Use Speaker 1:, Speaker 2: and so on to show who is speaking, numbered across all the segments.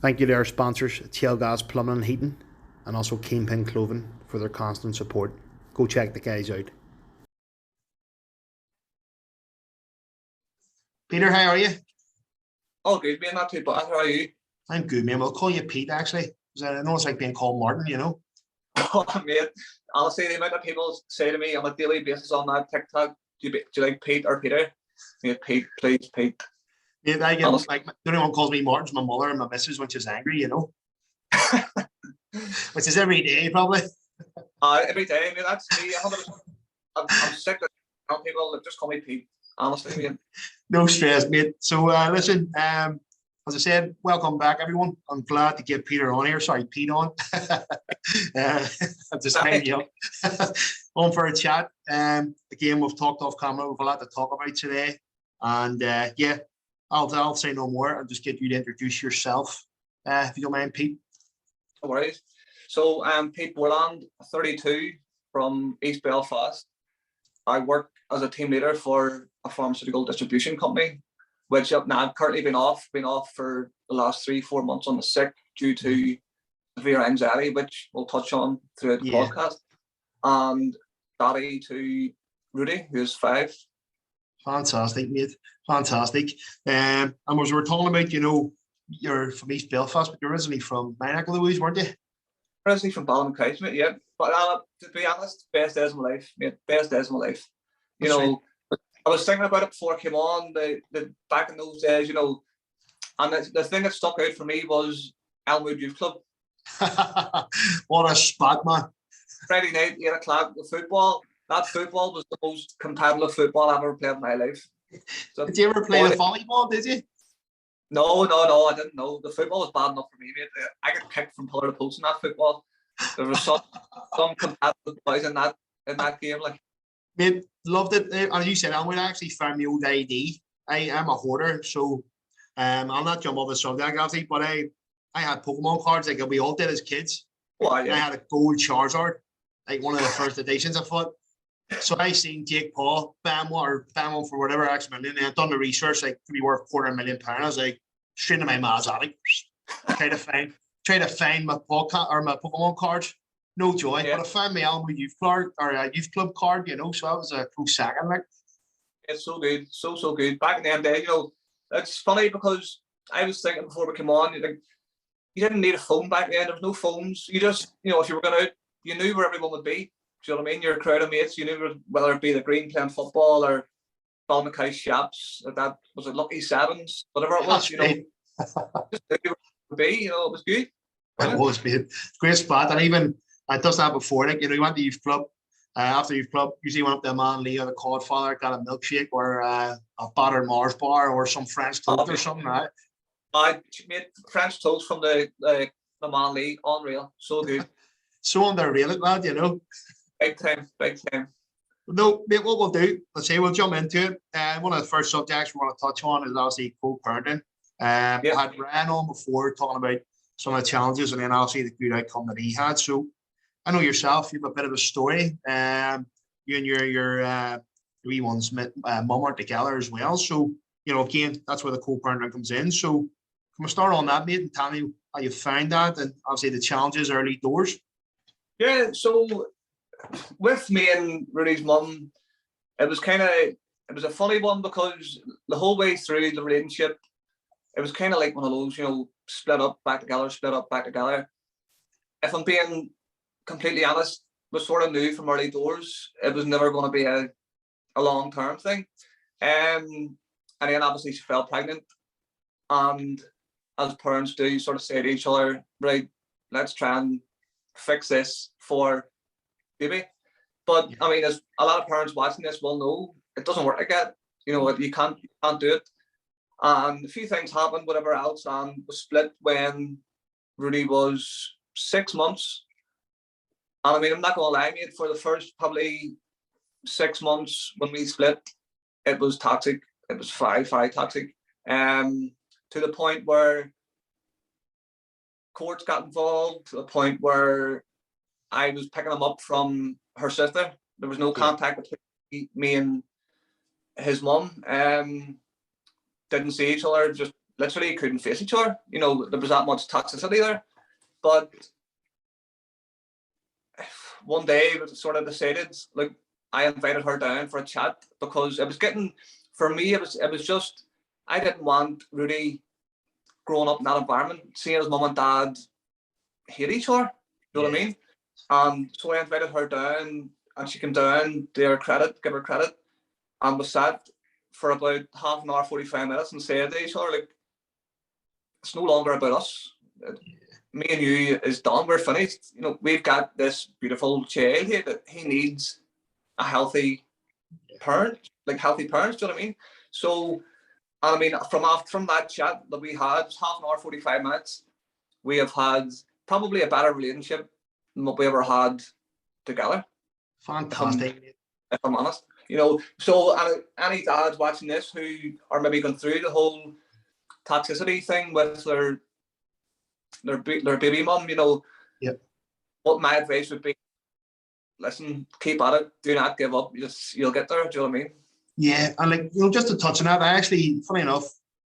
Speaker 1: Thank you to our sponsors, Tail Gas Plumbing and Heating, and also Kingpin Clothing for their constant support. Go check the guys out. Peter, how are you?
Speaker 2: All good, mate. Not too bad. How are you?
Speaker 1: I'm good, man. We'll call you Pete, actually. I know it's like being called Martin, you know.
Speaker 2: Oh, mate. Honestly, the amount of people say to me on a daily basis on that TikTok, do you like Pete or Peter? Mate, Pete, please, Pete.
Speaker 1: Yeah, I get
Speaker 2: Honestly.
Speaker 1: like the only one calls me Martin's my mother and my missus when she's angry, you know. Which is every day, probably.
Speaker 2: Every day, mate. That's me. I'm sick of people that just call me Pete. Honestly, mate.
Speaker 1: No stress, mate. So listen, as I said, welcome back, everyone. I'm glad to get Peter on here. Sorry, Pete on. I'm just hanging you up. On for a chat. Again, we've talked off camera. We've a lot to talk about today, and yeah, I'll say no more. I'll just get you to introduce yourself, if you don't mind, Pete.
Speaker 2: No worries. So I'm Pete Boreland, 32, from East Belfast. I work as a team leader for a pharmaceutical distribution company, which now I've currently been off for the last 3-4 months on the sick due to severe anxiety, which we'll touch on throughout the podcast. And daddy to Rudy, who's 5.
Speaker 1: Fantastic, mate. Fantastic. And as we were talking about, you know, you're from East Belfast, but you're originally from my neck of the woods, weren't you?
Speaker 2: Originally from Ballincollig, mate, yeah. But to be honest, best days of my life, mate. Best days of my life. You know, right. I was thinking about it before I came on, the back in those days, you know, and the thing that stuck out for me was Elmwood Youth Club.
Speaker 1: What a spot, man.
Speaker 2: Friday night, 8 o'clock, the football. That football was the most competitive football I've ever played in my life. So,
Speaker 1: did you ever play the volleyball, did you?
Speaker 2: No, I didn't know. The football was bad enough for me, mate. I got kicked from pillar to post in that football. There was some competitive boys in that game, like.
Speaker 1: Mate, loved it. As you said, I'm going to actually find my old ID. I'm a hoarder, so I'll not jump off the subject, obviously, but I had Pokemon cards like we all did as kids.
Speaker 2: Well, yeah.
Speaker 1: I had a gold Charizard, like one of the first editions I thought. So I seen Jake Paul, bam one for whatever X million, and I'd done the research, like could be worth £250,000. I was like, straight to my ma's attic, try to find my Pokemon cards. No joy, but I found my Elmwood Youth card or a youth club card, you know, so that was a close second. Like,
Speaker 2: it's so good, so good. Back in the day, you know, it's funny because I was thinking before we came on, like, you didn't need a phone back then. There was no phones. You just, you know, if you were going out, you knew where everyone would be. Do you know what I mean? Your crowd of mates, you knew whether it be the Green playing football or Balmackay Shops, that was it, Lucky Sevens, whatever it was. You know, just knew where it would be. You know, it was good.
Speaker 1: It was, mate. Great spot, and even. I does that before, like, you know, you went to youth club. After youth club, usually went up to a man Lee or the Codfather, got a milkshake or a battered Mars bar or some French toast or something, right?
Speaker 2: I made French toast from the man Lee, unreal, so good.
Speaker 1: So underrated, lad, you know.
Speaker 2: Big time.
Speaker 1: No, mate, what we'll do, we'll jump into it. One of the first subjects we want to touch on is obviously co-parenting. I had Ryan on before talking about some of the challenges and then obviously the good outcome that he had. So I know yourself, you have a bit of a story. You and your wee one's mum are together as well. So, you know, again, that's where the co-parenting comes in. So can we start on that, mate, and tell me how you find that and obviously the challenges early doors?
Speaker 2: Yeah, so with me and Rudy's mum, it was a funny one because the whole way through the relationship, it was kind of like one of those, you know, split up, back together, split up, back together. If I'm being completely honest, we sort of knew from early doors it was never going to be a long-term thing. And then obviously she fell pregnant, and as parents do, sort of say to each other, right, let's try and fix this for baby. But I mean, as a lot of parents watching this will know, it doesn't work like that. You know, you can't do it. And a few things happened, whatever else, and we split when Rudy was 6 months. And I mean, I'm not going to lie, mate, for the first probably 6 months when we split, it was toxic. It was five toxic. To the point where courts got involved, to the point where I was picking him up from her sister. There was no contact between me and his mum. Didn't see each other, just literally couldn't face each other. You know, there was that much toxicity there. But one day it was sort of decided, like, I invited her down for a chat because it was getting, for me, it was just, I didn't want Rudy growing up in that environment, seeing his mum and dad hate each other. You know what I mean? So I invited her down, and she came down, give her credit, and we sat for about half an hour, 45 minutes, and said to each other, like, it's no longer about us. Me and you is done. We're finished. You know, we've got this beautiful child here that he needs a healthy parent, like healthy parents. Do you know what I mean? So, I mean, from that chat that we had, half an hour, 45 minutes, we have had probably a better relationship than what we ever had together.
Speaker 1: Fantastic.
Speaker 2: If I'm honest, you know. So, any dads watching this who are maybe going through the whole toxicity thing with their baby mum, you know, what my advice would be: listen, keep at it. Do not give up. You'll get there. Do you know what I mean?
Speaker 1: Yeah, and like, you know, just to touch on that, I actually, funny enough,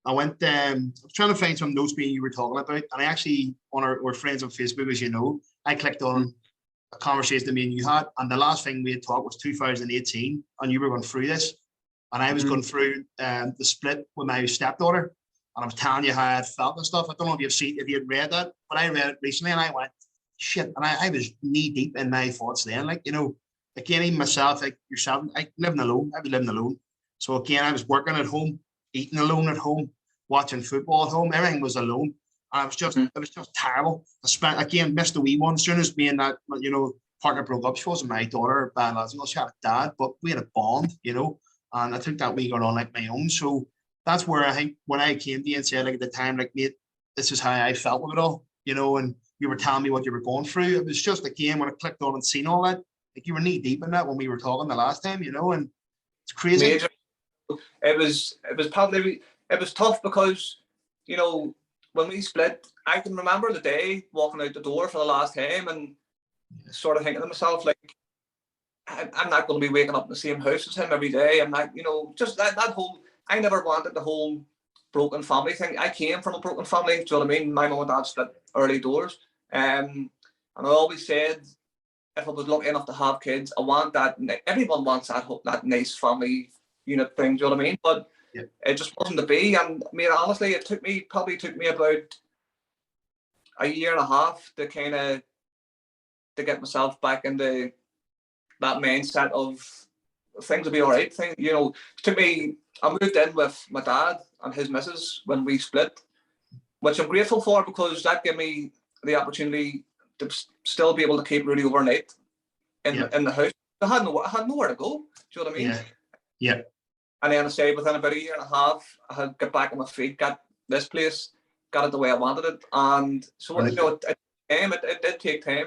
Speaker 1: I went, I was trying to find some notes being you were talking about, and I actually, on our friends on Facebook, as you know, I clicked on a conversation that me and you had, and the last thing we had talked was 2018, and you were going through this, and I was going through the split with my stepdaughter, and I was telling you how I had felt and stuff. I don't know if you had read that, but I read it recently, and I went, shit, and I was knee deep in my thoughts then, like, you know, again, even myself, like yourself, I was living alone. So again, I was working at home, eating alone at home, watching football at home, everything was alone. And it was just terrible. Missed the wee one. As soon as me and that, you know, partner broke up, she wasn't my daughter, bad lads, she had a dad, but we had a bond, you know, and I think that we got on like my own. So that's where I think when I came to you and said, like, at the time, like, mate, this is how I felt with it all, you know, and you were telling me what you were going through. It was just, again, when I clicked on and seen all that, like, you were knee deep in that when we were talking the last time, you know, and it's crazy.
Speaker 2: Major. It was probably, it was tough because, you know, when we split, I can remember the day walking out the door for the last time and sort of thinking to myself, like, I'm not going to be waking up in the same house as him every day. I'm not, you know, just that whole, I never wanted the whole broken family thing. I came from a broken family, do you know what I mean? My mum and dad split early doors. And I always said, if I was lucky enough to have kids, I want that. Everyone wants that nice family unit thing. Do you know what I mean? But it just wasn't to be. And I mean, honestly, probably took me about a year and a half to kind of to get myself back into that mindset of things will be all right. You know, it took me. I moved in with my dad and his missus when we split, which I'm grateful for because that gave me the opportunity to still be able to keep Rudy overnight in the house. I had nowhere to go. Do you know what I mean?
Speaker 1: Yeah.
Speaker 2: And then I say within about a year and a half, I had got back on my feet, got this place, got it the way I wanted it, and so you know, it did take time.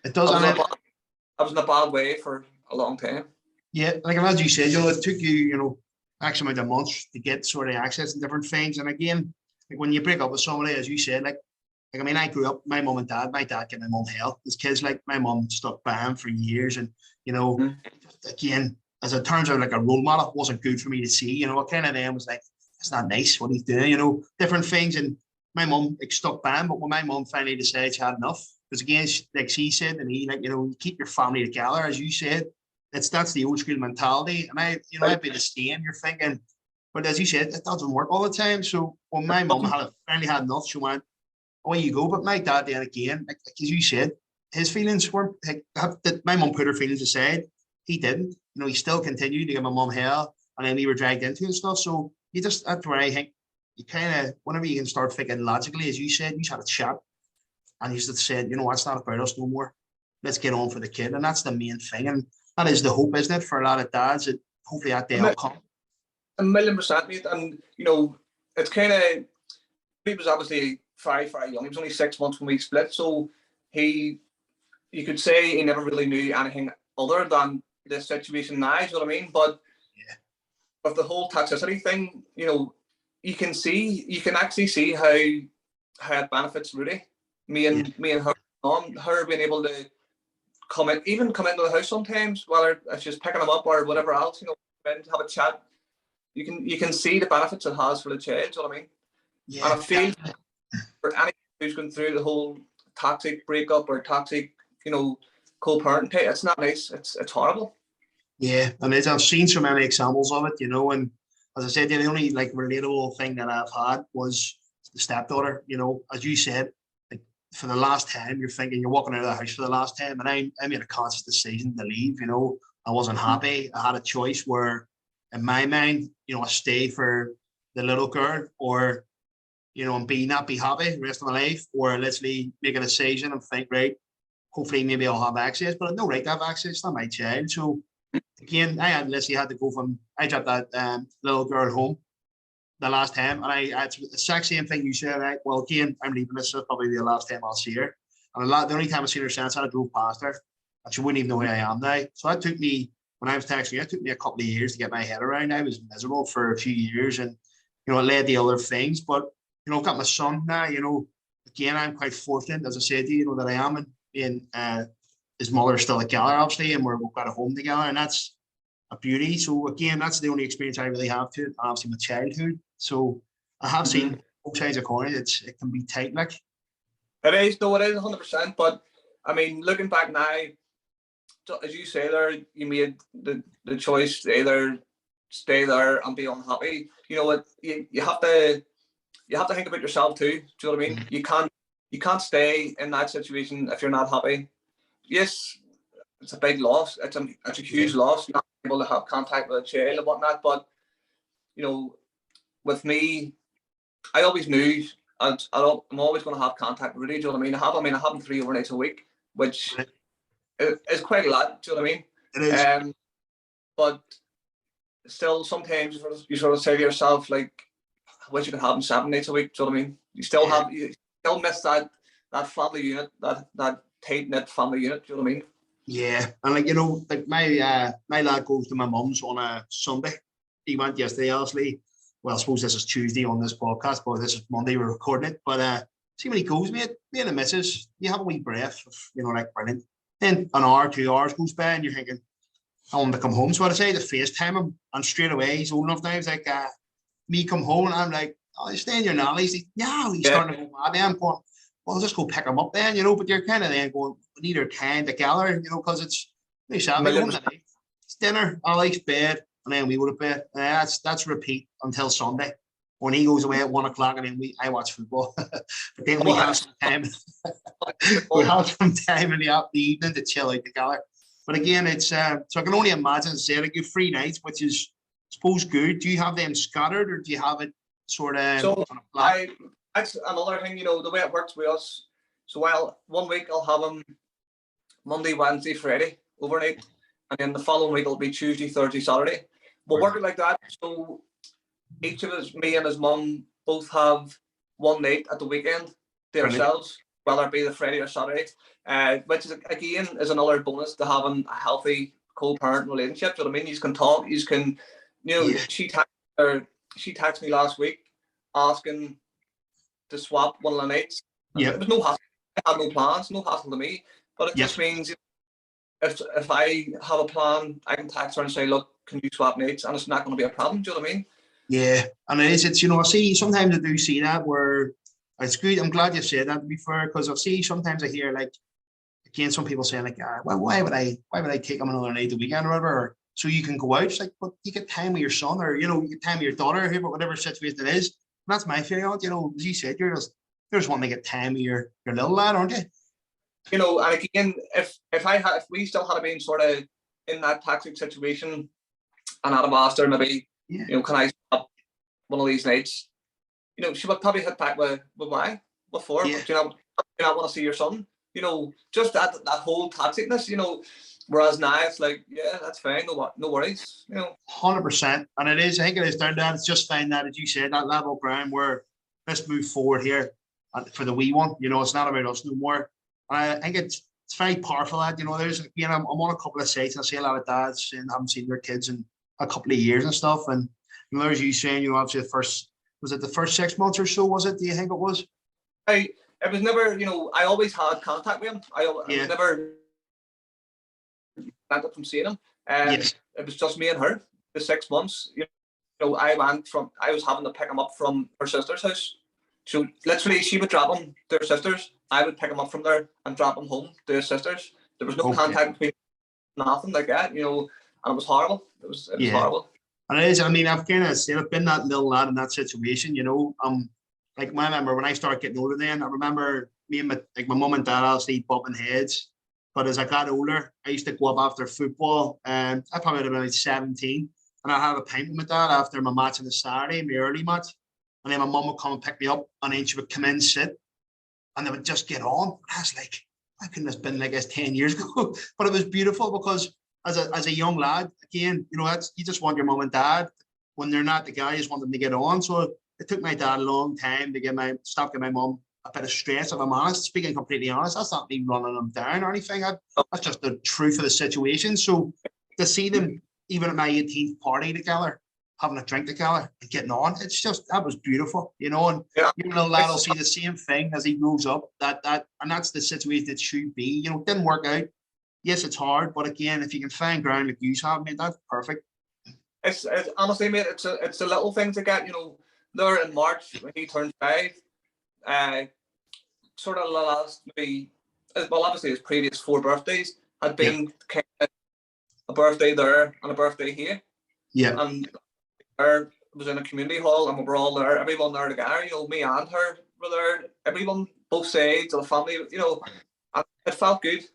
Speaker 1: It does.
Speaker 2: I was in a bad way for a long time.
Speaker 1: Yeah, like as you said, you know, it took you, you know, X amount of months to get sort of access to different things, and again, like when you break up with somebody, as you said, like I mean, I grew up, my mum and dad, my dad gave my mum hell as kids, like my mum stuck by him for years. And, you know, again, as it turns out, like a role model wasn't good for me to see, you know, kind of then was like, it's not nice what he's doing, you know, different things. And my mum like, stuck by him. But when my mum finally decided she had enough, because again, like she said to me, like, you know, you keep your family together, as you said, that's the old school mentality. And I'd be the same, you're thinking, but as you said, it doesn't work all the time. So when my mum finally had enough, she went, away you go. But my dad then again, like as you said, his feelings weren't like my mum put her feelings aside. He didn't. You know, he still continued to give my mum hell, and then we were dragged into and stuff. So that's where I think you kind of whenever you can start thinking logically, as you said, you just had a chat and you just said, you know, it's not about us no more. Let's get on for the kid, and that's the main thing. And that is the hope, isn't it, for a lot of dads that hopefully that day will come.
Speaker 2: 1,000,000%, mate. And you know, it's kind of he was obviously very young. He was only 6 months when we split, so you could say he never really knew anything other than this situation now. You know what I mean? But with the whole toxicity thing, you know, you can actually see how it benefits Rudy. Me and her, her being able to come into the house sometimes, whether it's just picking him up or whatever else, you know, and have a chat. You can see the benefits it has for the child. You know what I mean? And I feel for anyone who's going through the whole toxic breakup or toxic, co-parenting, it's not nice. It's horrible.
Speaker 1: Yeah, and I've seen so many examples of it, and as I said, the only like relatable thing that I've had was the stepdaughter. As you said, like for the last time, you're walking out of the house for the last time, and I made a conscious decision to leave. I wasn't happy. I had a choice where, in my mind, I stay for the little girl, or and not be happy the rest of my life, or literally make a decision and think, right, hopefully maybe I'll have access, but I have no right to have access. It's not my child. So again, I literally had to go I dropped that little girl home the last time, and I had the exact same thing you said, right? Well, again, I'm leaving, this is probably the last time I'll see her. And the only time I've seen her since, I drove past her, and she wouldn't even know who I am now. So that took me, when I was texting you, it took me a couple of years to get my head around. I was miserable for a few years, and it led to other things. But I've got my son now. Again, I'm quite fortunate, as I said to you, that I am, and his mother is still together, obviously, and we've got a home together, and that's a beauty. So again, that's the only experience I really have to it, obviously my childhood. So I have seen both sides of coin. It can be tight, like.
Speaker 2: It is, no, it is 100%. But I mean, looking back now, as you say there, you made the choice to either stay there and be unhappy. You know what? You have to think about yourself too. Do you know what I mean? You can't stay in that situation if you're not happy. Yes, it's a big loss. It's a huge loss not being able to have contact with a child and whatnot. But with me, I always knew I'm always going to have contact with Rudy. Do you know what I mean? I have him 3 overnights a week, which is quite a lot. Do you know what I mean?
Speaker 1: It is.
Speaker 2: But still, sometimes you sort of say to yourself, like, I wish you could have him 7 nights a week. Do you know what I mean? You still miss that family unit, that tight knit family unit. Do you know what I mean?
Speaker 1: Yeah, and like my lad goes to my mum's on a Sunday. He went yesterday, obviously. Well, I suppose this is Tuesday on this podcast, but this is Monday we're recording it. But see when he goes, mate, me and the missus, you have a wee breath of, like brilliant. Then an hour, 2 hours goes by, and you're thinking, I want to come home. So I decided to FaceTime him, and straight away he's old enough now. He's like, me come home, and I'm like, oh, you stay in your nanny's. He's starting to go mad. I'm going, well, I'll just go pick him up then, But you're kind of then going, we need our time together, because it's dinner, Alex, bed, and then we go to bed. That's repeat until Sunday when he goes away at 1 o'clock, and then I watch football. But then we have some time. We have some time in the evening to chill out together. But again, it's so I can only imagine, say, like you 3 nights, which is, I suppose, good. Do you have them scattered, or do you have it sort of?
Speaker 2: So that's another thing. The way it works with us. So 1 week I'll have him Monday, Wednesday, Friday overnight, and then the following week it'll be Tuesday, Thursday, Saturday. We'll work it like that. So each of us, me and his mum, both have 1 night at the weekend to ourselves, whether it be the Friday or Saturday. Which is again is another bonus to having a healthy co-parent relationship. Do you know what I mean? You can talk. You can, she texted me last week asking to swap one of the nights.
Speaker 1: Yeah.
Speaker 2: There was no hassle. I had no plans, no hassle to me. But it just means if I have a plan, I can text her and say, look, can you swap nights? And it's not going to be a problem. Do you know what I mean?
Speaker 1: Yeah, and it's I see sometimes I do see that where it's good. I'm glad you said that, to be fair, because sometimes I hear, like, again, some people saying, like, well, why would I take them another night the weekend or whatever, or so you can go out. It's like, but you get time with your son, or you get time with your daughter, whatever situation it is. And that's my feeling. As you said, you're just wanting to get time with your little lad, aren't you?
Speaker 2: And again, if we still had been sort of in that toxic situation, and I'd have asked her maybe, can I stop one of these nights? She would probably hit back with why, what for? Yeah. Do you not want to see your son? Just that whole toxicness. Whereas now it's like, yeah, that's fine, no worries.
Speaker 1: 100%, and it is. I think it is down to that. It's just finding that, as you said, that level of ground where let's move forward here for the wee one. It's not about us no more. I think it's very powerful. That there's I'm on a couple of sites, and I see a lot of dads and haven't seen their kids in a couple of years and stuff. And there's you saying, obviously the first 6 months or so, was it? Do you think it was?
Speaker 2: It was never, I always had contact with him. I was never prevented from seeing him. It was just me and her. The 6 months, I was having to pick him up from her sister's house. So literally, she would drop him to her sisters. I would pick him up from there and drop him home to his sisters. There was no contact between, nothing like that, you know, and it was horrible. It was horrible.
Speaker 1: And it is. I mean, I've kind of said I've been that little lad in that situation, you know. Like I remember when I started getting older. Then I remember me and my mum and dad obviously bumping heads. But as I got older, I used to go up after football, and I probably would have been like 17, and I'd have a pint with my dad after my match on the Saturday, my early match, and then my mum would come and pick me up, and then she would come in, sit, and they would just get on. I was like, why couldn't this been like this 10 years ago? But it was beautiful because as a young lad, again, you know, that's, you just want your mum and dad, when they're not the guy, you just want them to get on. So it took my dad a long time to stop giving my mum a bit of stress, if I'm honest. Speaking completely honest, that's not me running them down or anything. That's just the truth of the situation. So to see them even at my 18th party together, having a drink together and getting on, it's just, that was beautiful, you know. And your little lad will see the same thing as he grows up. And that's the situation it should be. You know, it didn't work out. Yes, it's hard, but again, if you can find ground like you have, mate, that's perfect.
Speaker 2: It's honestly, mate, it's a little thing to get, you know. There in March when he turned 5, sort of the last maybe, well, obviously his previous 4 birthdays had been kind of a birthday there and a birthday here. Yeah. And there was in a community hall and we were all there, everyone there together, you know, me and her were there, everyone, both sides of the family, you know, and it felt good.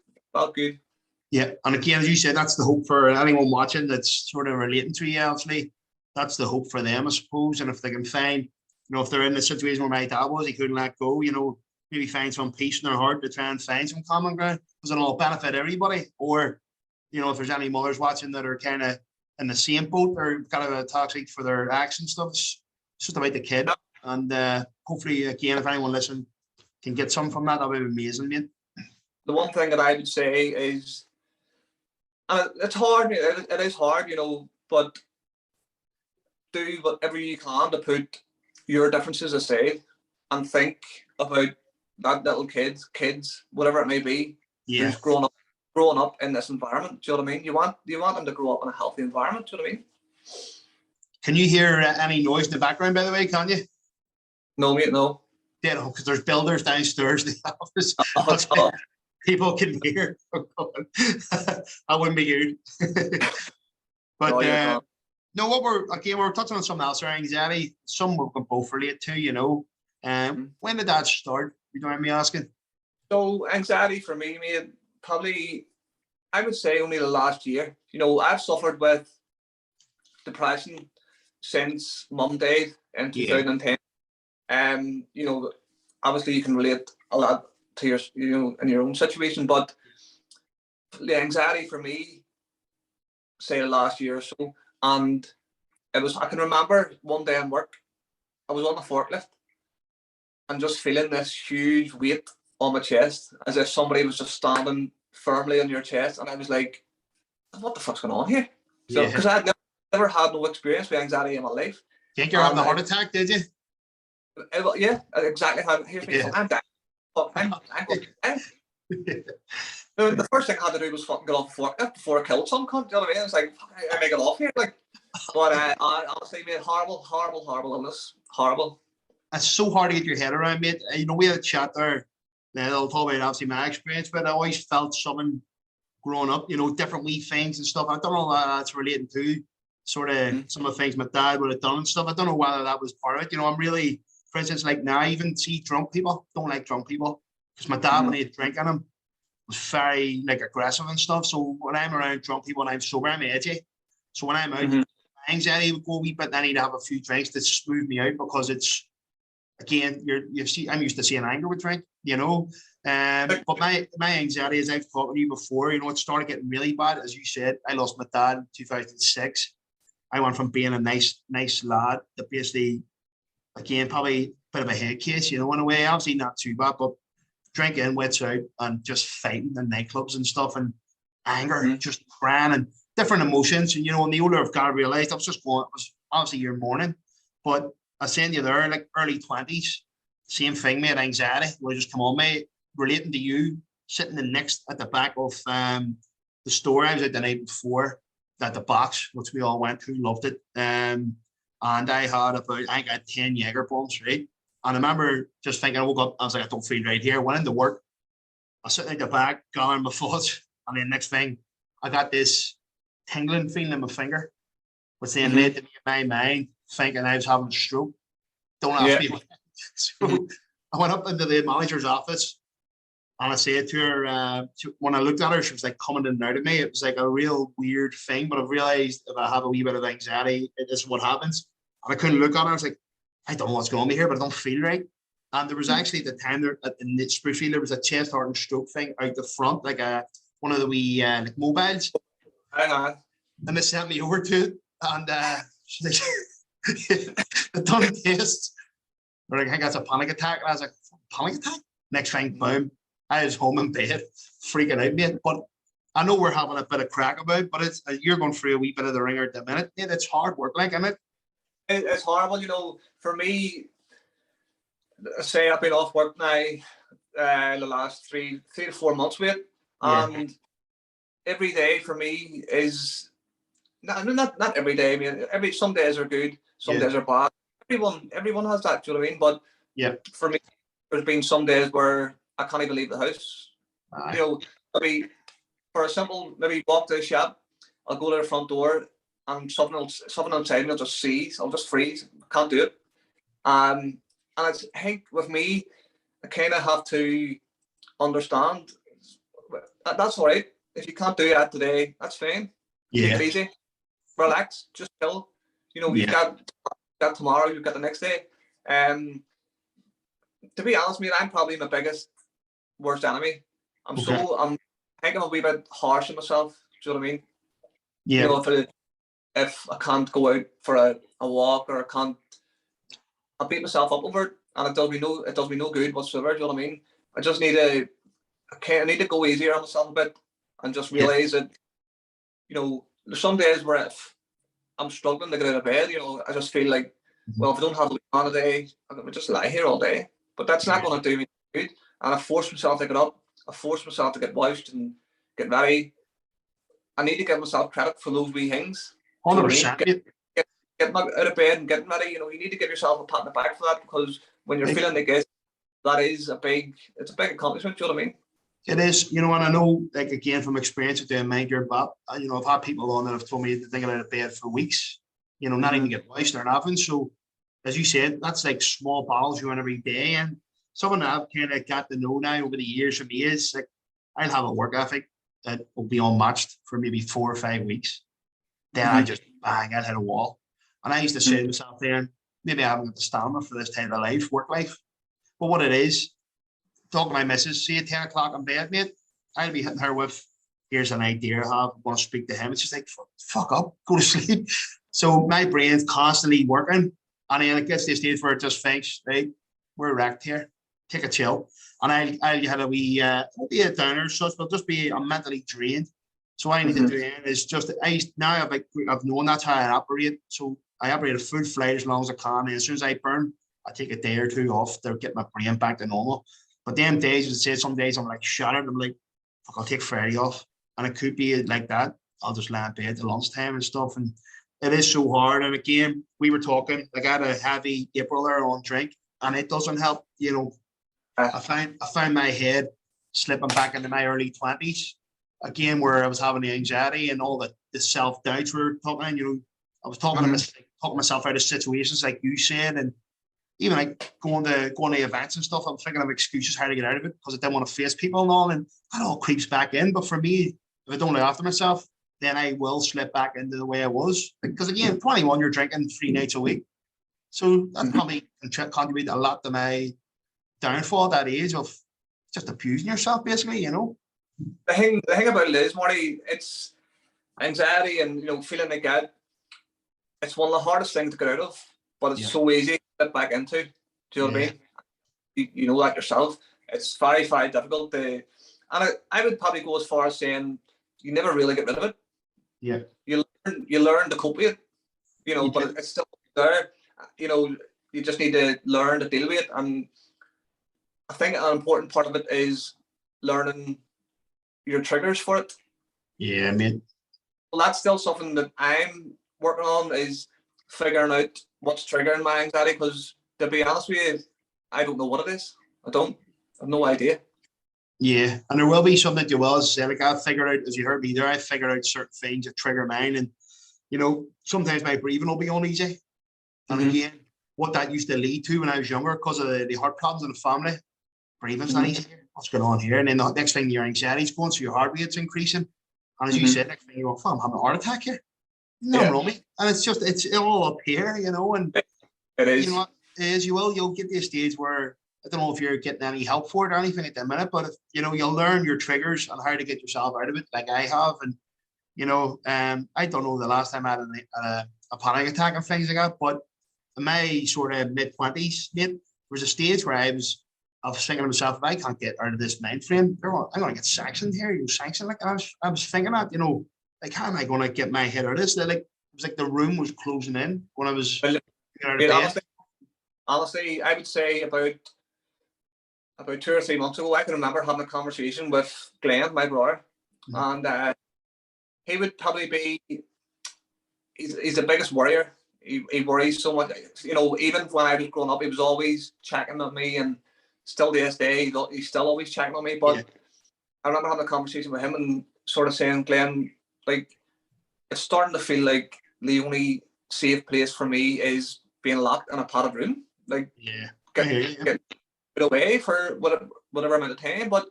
Speaker 2: Yeah,
Speaker 1: and again, as you said, that's the hope for anyone watching that's sort of relating to you, obviously. That's the hope for them, I suppose. And if they can find, you know, if they're in the situation where my dad was, he couldn't let go, you know, maybe find some peace in their heart to try and find some common ground, because it'll benefit everybody. Or, you know, if there's any mothers watching that are kind of in the same boat or kind of a toxic for their acts and stuff, it's just about the kid. And hopefully, again, if anyone listening can get some from that, that would be amazing, mate.
Speaker 2: The one thing that I would say is, and it's hard, it is hard, you know, but do whatever you can to put your differences aside and think about that little kids, whatever it may be, who's growing up in this environment. Do you know what I mean? You want them to grow up in a healthy environment. Do you know what I mean?
Speaker 1: Can you hear any noise in the background, by the way? Can you?
Speaker 2: No, mate, no.
Speaker 1: Yeah, no, because there's builders downstairs in the office. People can hear. That wouldn't be good. But no, we're touching on something else, our anxiety. Some we can both relate to, you know. When did that start? You don't mind me asking?
Speaker 2: So anxiety for me, mate, probably I would say only the last year. You know, I've suffered with depression since Mum died in 2010. You know, obviously you can relate a lot to your, you know, in your own situation, but the anxiety for me, say the last year or so, and it was, I can remember one day in work, I was on the forklift and just feeling this huge weight on my chest, as if somebody was just standing firmly on your chest, and I was like, what the fuck's going on here? So, because I had never had no experience with anxiety in my life.
Speaker 1: Think you're having a heart attack, did you?
Speaker 2: Yeah, exactly. Here's me. I'm dying. The first thing I had to do was fucking get off the forklift before I killed some cunt. Do you know what I mean? It's like, I make it off here. Like, but I honestly, mate, horrible illness. Horrible.
Speaker 1: It's so hard to get your head around, mate. You know, we had a chat there. I'll talk about obviously my experience, but I always felt something growing up, you know, different wee things and stuff. I don't know whether that's relating to sort of some of the things my dad would have done and stuff. I don't know whether that was part of it. You know, I'm really, for instance, like now I even see drunk people, don't like drunk people, because my dad, when he had drink in him, was very like aggressive and stuff. So when I'm around drunk people and I'm sober, I'm edgy. So when I'm out, my anxiety would go a wee bit, then I need to have a few drinks to smooth me out, because it's, again, I'm used to seeing anger with drink, you know. But my anxiety, as I've talked to you before, you know, it started getting really bad. As you said, I lost my dad in 2006. I went from being a nice lad to basically, again, probably a bit of a head case, you know, in a way. Obviously not too bad, but drinking, wits out, and just fighting in nightclubs and stuff, and anger, just crying and different emotions. And, you know, and the older I've got to realize, I was just going, it was obviously your morning, but I send you there, like early 20s, same thing, mate, anxiety will just come on me, relating to you, sitting at the back of the store. I was out the night before at the box, which we all went to, loved it. And I had I got 10 Jaeger bombs, right? And I remember just thinking, I woke up, I was like, I don't feel right here. Went into work, I was sitting at the back, gathering my thoughts, and then next thing, I got this tingling feeling in my finger, which then led to me in my mind thinking I was having a stroke. Don't ask me. So I went up into the manager's office and I said to her, when I looked at her, she was like coming in and out of me. It was like a real weird thing, but I've realized if I have a wee bit of anxiety, it is what happens. And I couldn't look at her. I was like, I don't know what's going on here, but I don't feel right. And there was actually at the time there in the Springfield, there was a chest heart and stroke thing out the front, like one of the wee like mobiles.
Speaker 2: Hang on.
Speaker 1: And they sent me over to it, and they done tests. They're like, I think that's a panic attack. And I was like, panic attack? Next thing, boom, I was home in bed, freaking out, mate. But I know we're having a bit of crack about it, but it's you're going through a wee bit of the ringer at the minute. Mate, it's hard work, like, isn't it?
Speaker 2: It's horrible, you know. For me, say I've been off work now the last three to 4 months with it, and every day for me is not every day. I mean, some days are good, some days are bad. Everyone has that. Do you know what I mean? But for me, there's been some days where I can't even leave the house. You know, maybe for a simple walk to the shop, I'll go to the front door and something outside me I'll just seize. I'll just freeze. I can't do it. And I think with me, I kind of have to understand that's all right. If you can't do that today, that's fine. Take it easy, relax, just chill. You know, you've got tomorrow, you've got the next day. To be honest with you, I'm probably my biggest worst enemy. I think I'm a wee bit harsh on myself. Do you know what I mean? Yeah. You know, if I can't go out for a walk or I beat myself up over it, and it does me no good whatsoever. Do you know what I mean? I just need to go easier on myself a bit and just realize that, you know, there's some days where if I'm struggling to get out of bed, you know, I just feel like, well, if I don't have a plan today, I'm gonna just lie here all day. But that's not going to do me good. And I force myself to get up. I force myself to get washed and get ready. I need to give myself credit for those wee things.
Speaker 1: 100%.
Speaker 2: Getting out of bed and getting ready, you know, you need to give yourself a pat on the back for that, because when you're feeling like this, it's a big accomplishment. Do you know what I mean?
Speaker 1: It is, you know, and I know, like, again, from experience of doing Mind Your Bap, you know, I've had people on that have told me that they get out of bed for weeks, you know, not even get washed or nothing. So, as you said, that's like small battles you win every day. And something that I've kind of got to know now over the years for me is, like, I'll have a work ethic that will be unmatched for maybe 4 or 5 weeks. Then I just bang, I'll hit a wall. And I used to say to myself then, maybe I haven't got the stamina for this type of life, work life. But what it is, talking to my missus, see at 10 o'clock in bed, mate, I'll be hitting her with, here's an idea I have, I want to speak to him. It's just like, fuck up, go to sleep. So my brain's constantly working. And then it gets to the stage where it just thinks, right, we're wrecked here, take a chill. And I'll have a wee, won't be a downer as such, but just be, I'm mentally drained. So what I need to do is just, I've known that's how I operate. So I operate a full flight as long as I can. And as soon as I burn, I take a day or two off to get my brain back to normal. But them days, as I said, some days I'm like shattered. I'm like, fuck, I'll take Friday off. And it could be like that. I'll just lie in bed at lunchtime and stuff. And it is so hard. And again, we were talking, like I had a heavy April there on drink, and it doesn't help. You know, I found my head slipping back into my early 20s again, where I was having the anxiety and all the self-doubts we were talking. You know, I was talking myself out of situations like you said, and even like going to events and stuff. I'm thinking of excuses how to get out of it because I didn't want to face people and all, and that all creeps back in. But for me, if I don't look after myself, then I will slip back into the way I was. Because again, 21, you're drinking 3 nights a week. So that probably contributed a lot to my downfall at that age of just abusing yourself, basically, you know.
Speaker 2: The thing about it is, Marty, it's anxiety and, you know, feeling like that. It's one of the hardest things to get out of, but it's so easy to get back into. Do you know what I mean? You know that yourself. It's very, very difficult to, and I would probably go as far as saying you never really get rid of it.
Speaker 1: Yeah.
Speaker 2: You learn to cope with it, you know, but it's still there. You know, you just need to learn to deal with it. And I think an important part of it is learning your triggers for it.
Speaker 1: Yeah, I mean.
Speaker 2: Well, that's still something that I'm working on, is figuring out what's triggering my anxiety. Because to be honest with you, I don't know what it is. I have no idea.
Speaker 1: Yeah, and there will be something that you will, as I said, like I figured out, as you heard me there, I figured out certain things that trigger mine, and sometimes my breathing will be uneasy, and again, what that used to lead to when I was younger, because of the heart problems in the family, breathing's not easy. What's going on here? And then the next thing, your anxiety's going, so your heart rate's increasing, and as you said, next thing you go, I'm having a heart attack here. No, wrong, and it's all up here, and
Speaker 2: it is.
Speaker 1: You know what it is, you'll get to a stage where I don't know if you're getting any help for it or anything at the minute, but if, you'll learn your triggers and how to get yourself out of it, like I have. And I don't know the last time I had a panic attack and things like that, but in my sort of mid-20s, mate, there was a stage where I was thinking to myself, if I can't get out of this mind frame, I'm going to get sanctioned here. Sanctioned, like I was thinking that, like how am I going to get my head out of this? Like it was like the room was closing in when I was out of bed.
Speaker 2: Honestly, I would say about 2 or 3 months ago, I can remember having a conversation with Glenn, my brother, and he would probably be. He's the biggest worrier. He worries so much. Even when I was growing up, he was always checking on me, and still to this day, he's still always checking on me. But I remember having a conversation with him and sort of saying, Glenn, like, it's starting to feel like the only safe place for me is being locked in a padded room. Like, get away for whatever amount of time. But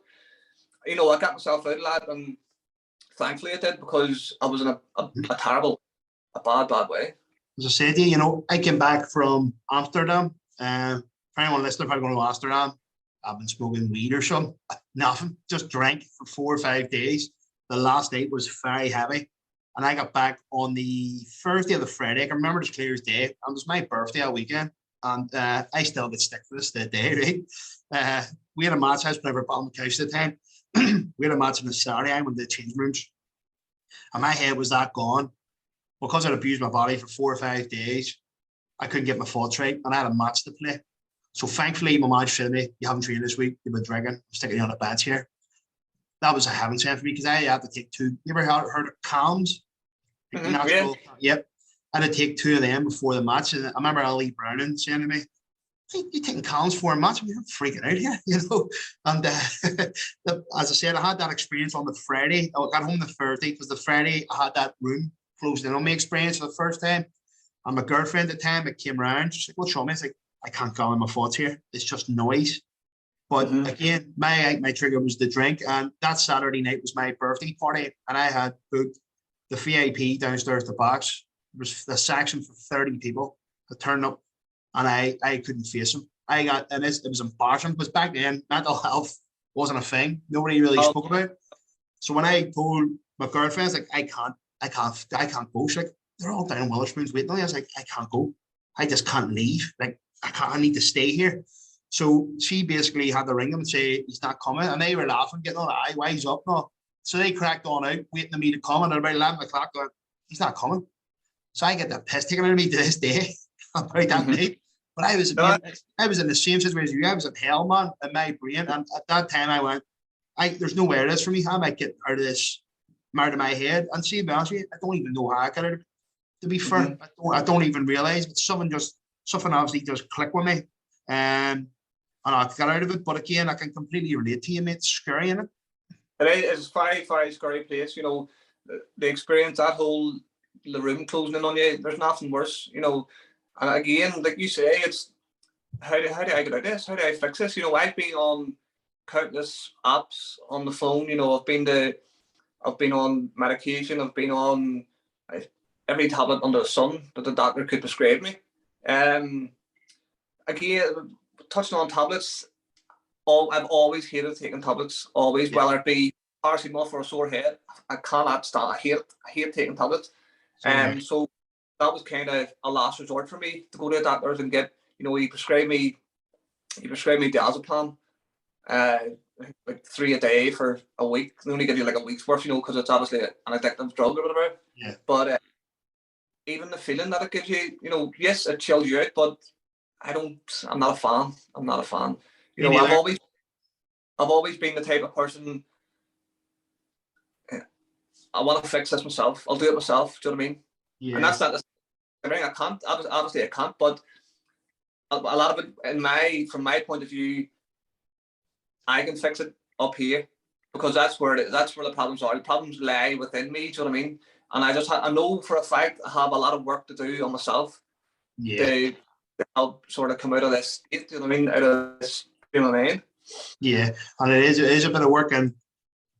Speaker 2: I got myself out of that, and thankfully I did, because I was in a terrible, bad way.
Speaker 1: As I said to you, I came back from Amsterdam. For anyone listening, if I'm going to Amsterdam, I've been smoking weed or something. Nothing, just drank for 4 or 5 days. The last night was very heavy, and I got back on the Thursday or the Friday. I can remember it as clear as day. And it was my birthday that weekend. And I still get stick for this day, right? We had a match. I was playing for Bottom Couch at the time. We had a match on the Saturday. I went to the change rooms, and my head was that gone because I'd abused my body for 4 or 5 days. I couldn't get my thoughts right, and I had a match to play. So thankfully, my manager said to me, "You haven't trained this week. You've been drinking. I'm sticking you on a bench here." That was a heaven sent for me, because I had to take 2. You ever heard of calms? Yep. I had to take 2 of them before the match. And I remember Ali Browning saying to me, "Hey, you taking calms for a match? I'm freaking out here," And as I said, I had that experience on the Friday. I got home the Thursday, because the Friday I had that room closed in on me experience for the first time. And my girlfriend at the time, it came around. She's like, "What's wrong?" It's like, I can't gather my thoughts here. It's just noise. But again, my trigger was the drink. And that Saturday night was my birthday party. And I had booked the VIP downstairs, the box. It was the section for 30 people. I turned up, and I couldn't face them. It was embarrassing, because back then mental health wasn't a thing. Nobody really spoke about it. So when I told my girlfriend, I was like, I can't go. She's like, "They're all down in Witherspoon's waiting on you." I was like, "I can't go. I just can't leave. Like, I need to stay here." So she basically had to ring them and say, "He's not coming." And they were laughing, getting on the eye, "Why he's up now?" So they cracked on out, waiting for me to come. And at about 11 o'clock, going, "He's not coming." So I get the piss taken out of me to this day about that night. But I was in the same situation as you. I was in hell, man, in my brain. And at that time I went, there's nowhere it is for me. How am I getting out of this, out of my head? And see, to be honest with you, I don't even know how I got out of it. To be fair, I don't even realize, but something obviously just clicked with me. And I got out of it. But again, I can completely relate to you, mate. It's scary, isn't it?
Speaker 2: It is a very, very scary place. The experience, the room closing in on you, there's nothing worse. And again, like you say, it's how do I get out of this? How do I fix this? I've been on countless apps on the phone. I've been on medication. I've been on every tablet under the sun that the doctor could prescribe me. Again, touching on tablets, I've always hated taking tablets. Always, whether it be paracetamol for a sore head, I cannot stand. I hate taking tablets. So that was kind of a last resort for me, to go to the doctors and get. He prescribed me diazepam, like 3 a day for a week. They only give you like a week's worth, because it's obviously an addictive drug or whatever.
Speaker 1: Yeah.
Speaker 2: But even the feeling that it gives you, yes, it chills you out, but I'm not a fan. I'm not a fan. I've always been the type of person. I want to fix this myself. I'll do it myself. Do you know what I mean?
Speaker 1: Yeah.
Speaker 2: And that's not. I can't. Obviously, I can't. But a lot of it, from my point of view, I can fix it up here because that's where the problems are. The problems lie within me. Do you know what I mean? And I know for a fact I have a lot of work to do on myself to help sort of come out of this state. Do you know what I mean? Out of this frame of mind.
Speaker 1: Yeah, and it is a bit of work, and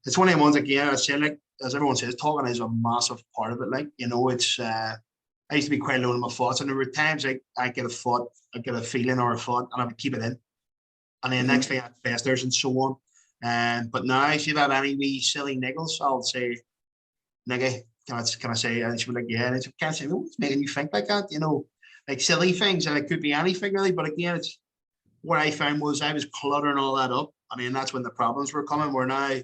Speaker 1: it's one of the ones again. I say, like as everyone says, talking is a massive part of it. Like, you know, it's I used to be quite low in my thoughts, and there were times like I get a thought, I get a feeling or a thought, and I would keep it in, and then next thing I festers and so on. But now if you have any wee silly niggles, I'll say, nigga, can I say? And she'll be like, yeah, and she can't say, well, what's making you think like that? You know, like silly things, and it could be anything really. But again, it's what I found was I was cluttering all that up. I mean, that's when the problems were coming. Where now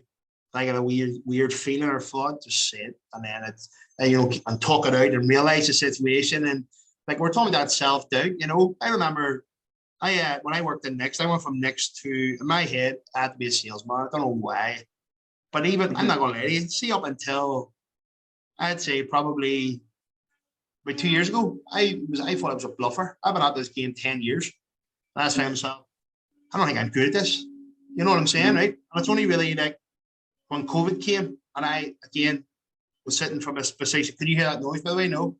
Speaker 1: I get a weird feeling or thought, just say it, and then it's you know, and talk it out and realize the situation. And like we're talking about self-doubt, you know, I remember when I worked in Next, I went from Next to, in my head, I had to be a salesman. I don't know why, but even I'm not gonna lie to you, see, up until I'd say probably about 2 years ago, I thought I was a bluffer. I've been at this game 10 years. And I was saying myself, I don't think I'm good at this. You know what I'm saying, right? And it's only really like when COVID came and I again was sitting from a position. Can you hear that noise by the way? No.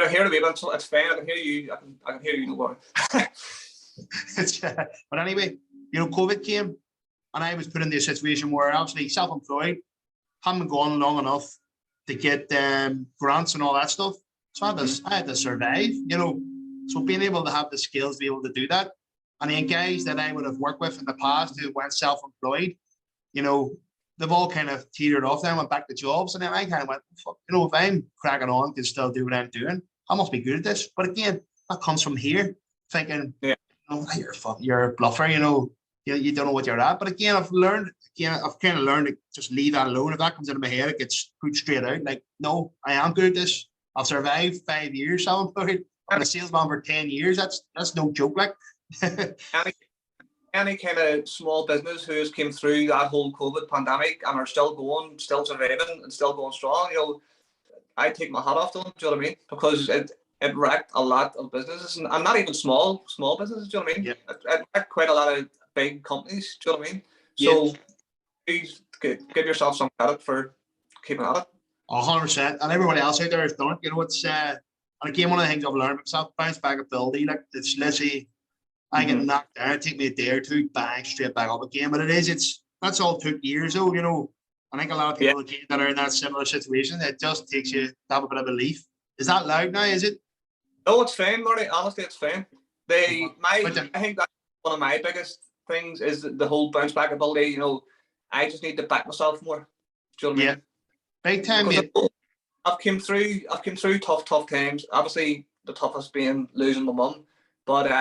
Speaker 2: I hear it, but it's fine. I can hear you. I can hear you. No more.
Speaker 1: But anyway, you know, COVID came and I was put in this situation where obviously self-employed, haven't gone long enough to get grants and all that stuff. So I had to survive, you know. So being able to have the skills to be able to do that. And then guys that I would have worked with in the past who went self-employed, you know, they've all kind of teetered off then, went back to jobs. And then I kind of went, fuck, you know, if I'm cracking on, can still do what I'm doing, I must be good at this. But again, that comes from here, thinking, oh, you're a bluffer, you know, you don't know what you're at. But again, I've kind of learned to just leave that alone. If that comes into my head, it gets put straight out. Like, no, I am good at this. I've survived 5 years self-employed. I'm a salesman for 10 years. That's no joke. Like
Speaker 2: any kind of small business who has came through that whole COVID pandemic and are still going, still surviving, and still going strong, you know, I take my hat off to them. Do you know what I mean? Because it wrecked a lot of businesses, and not even small businesses. Do you know what I mean? It wrecked quite a lot of big companies. Do you know what I mean? So please give yourself some credit for keeping at it.
Speaker 1: 100%, and everybody else out there has done it. You know, it's and again, one of the things I've learned myself, bounce back ability. Like it's literally, I get knocked down, it take me a day or two, bang, straight back up again. But that's all took years though, you know. I think a lot of people again that are in that similar situation, it just takes you to have a bit of belief. Is that loud now? Is it?
Speaker 2: No, it's fine, Marty. Honestly, it's fine. I think that's one of my biggest things is the whole bounce back ability. You know, I just need to back myself more. Do you know what I mean?
Speaker 1: Big time, mate.
Speaker 2: I've came through tough times. Obviously, the toughest being losing my mum. But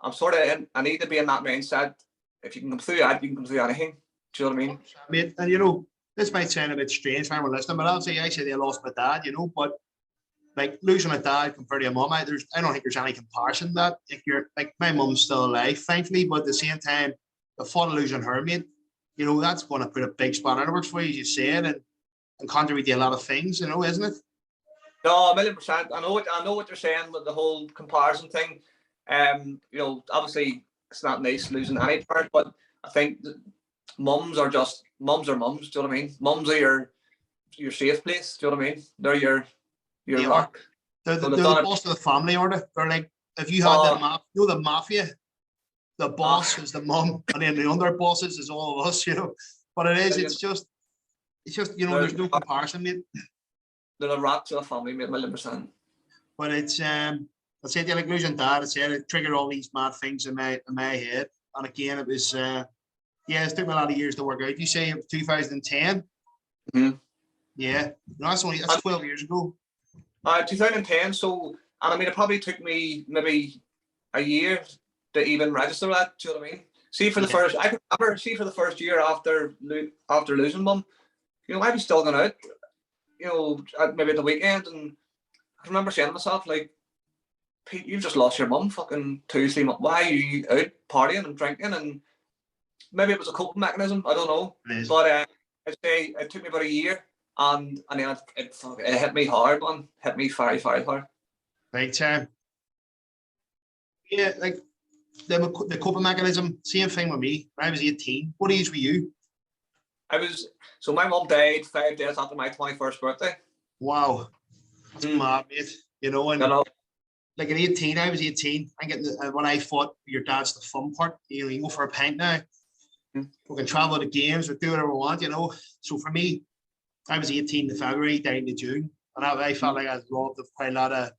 Speaker 2: I'm sort of I need to be in that mindset. If you can come through that, you can come through anything. Do you know what I mean?
Speaker 1: Mate, and you know, this might sound a bit strange for anyone listening, but I said I lost my dad, you know, but like losing a dad compared to a mum, I don't think there's any comparison to that. If you're like my mum's still alive, thankfully, but at the same time, the thought of losing her, mate, you know, that's going to put a big spanner in the works for you, as you said, and contribute to a lot of things, you know, isn't it?
Speaker 2: No, 1,000,000%. I know what you're saying with the whole comparison thing. You know, obviously it's not nice losing any parent, but I think mums are mums. Do you know what I mean? Mums are your safe place. Do you know what I mean? They're your rock.
Speaker 1: They're the boss of the family, aren't they? They're like, if you had the mafia, the boss is the mum, and then the under bosses is all of us, you know. But it's just you know, there's no comparison, mate.
Speaker 2: They're the rocks of the family, mate, 1,000,000%.
Speaker 1: But it's I said like losing dad, I said it triggered all these mad things in my head. And again, it was it took me a lot of years to work out. You say it was 2010?
Speaker 2: Mm-hmm.
Speaker 1: Yeah. No, that's 12 years ago.
Speaker 2: 2010, so, and I mean, it probably took me maybe a year to even register that. Do you know what I mean? See, for the first, I could remember, for the first year after losing mum, you know, I was still going out, you know, maybe at the weekend, and I remember saying to myself, like, Pete, you've just lost your mum fucking 2-3 months. Why are you out partying and drinking? And maybe it was a coping mechanism, I don't know. But I'd say it took me about a year, and then it hit me hard, man. Hit me very, very hard.
Speaker 1: Big time. Yeah, like the coping mechanism, same thing with me. When I was 18. What age were you?
Speaker 2: So my mum died 5 days after my 21st birthday.
Speaker 1: Wow, that's mad, mate. You know, and like at 18, I was 18. I get when I thought your dad's the fun part. You go for a pint now. We can travel to games or do whatever we want, you know. So for me, I was 18 in February, died in June, and I felt like I was robbed of quite a lot of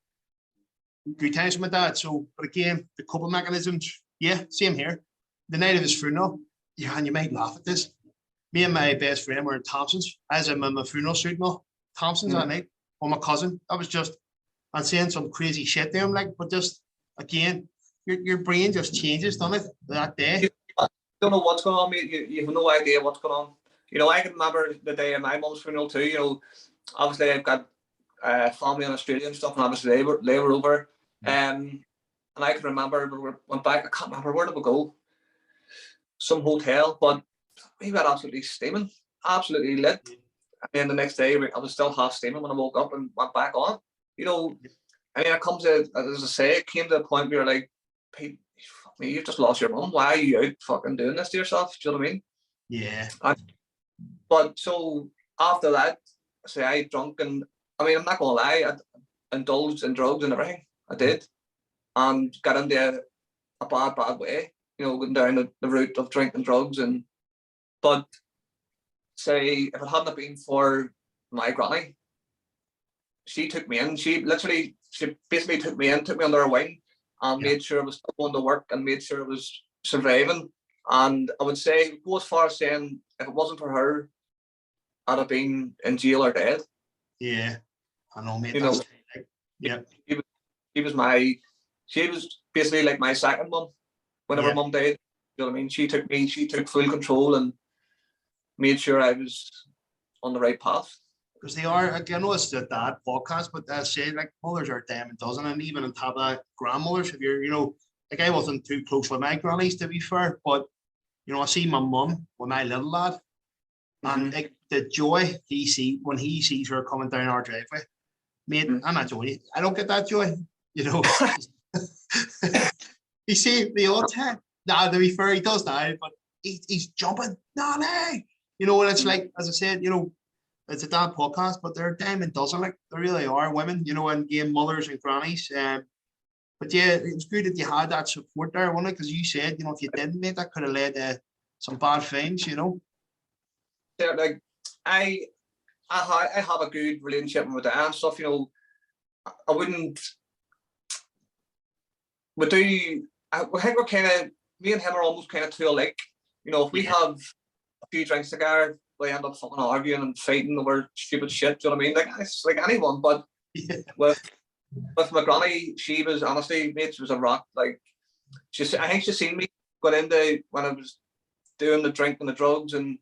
Speaker 1: good times with my dad. So, but again, the coping mechanisms, yeah, same here. The night of his funeral, yeah, and you might laugh at this. Me and my best friend were in Thompson's. I was in my funeral suit and all. Thompson's that night, or my cousin. That was just, I'm saying some crazy shit to him, like, but just again, your brain just changes, doesn't it? That day.
Speaker 2: You don't know what's going on, mate. You have no idea what's going on. You know, I can remember the day of my mum's funeral too. You know, obviously I've got family in Australia and stuff, and obviously they were over. And I can remember we went back. I can't remember where did we go. Some hotel, but we got absolutely steaming, absolutely lit. And then the next day I was still half steaming when I woke up and went back on. You know, and then it comes to, as I say, it came to a point where you're like, Pete, fuck me, you've just lost your mum. Why are you out fucking doing this to yourself? Do you know what I mean?
Speaker 1: Yeah.
Speaker 2: But so after that, say I drunk, and I mean, I'm not gonna lie, I indulged in drugs and everything. I did, and got into a bad way. You know, going down the route of drinking drugs, but say if it hadn't been for my granny, she took me in. She basically took me under her wing, and made sure I was still going to work, and made sure I was surviving. And I would say, go as far as saying, if it wasn't for her, I'd have been in jail or dead.
Speaker 1: Yeah, I know, mate.
Speaker 2: You know,
Speaker 1: yeah.
Speaker 2: She was basically like my second mum. Whenever mum died, you know what I mean? She took full control and made sure I was on the right path.
Speaker 1: Because they are, like, I know it's the dad podcast, but I say, like, mothers are a dime a dozen, and even on top of that, grandmothers, if you're, you know, like, I wasn't too close with my grannies, to be fair, but, you know, I see my mum with my little lad, and like the joy he sees when he sees her coming down our driveway, mate, I'm not joy. I don't get that joy, you know. You see the odd time. Now, to be fair, he does now, but he's jumping. No, you know, and it's like, as I said, you know, it's a dad podcast, but they're a dime a dozen, like, they really are women, you know, and game mothers and grannies. But yeah, it was good that you had that support there, wasn't it? Because you said, you know, if you didn't, mate, that could have led to some bad things, you know.
Speaker 2: Yeah, like I have a good relationship with my dad and stuff. You know, I wouldn't. We do. I think we're kind of, me and him are almost kind of too alike. You know, if we have a few drinks together, we end up fucking arguing and fighting over stupid shit. Do you know what I mean? Like, it's like anyone, but with my granny, she was honestly, mate, she was a rock. Like, I think she seen me going into when I was doing the drink and the drugs, and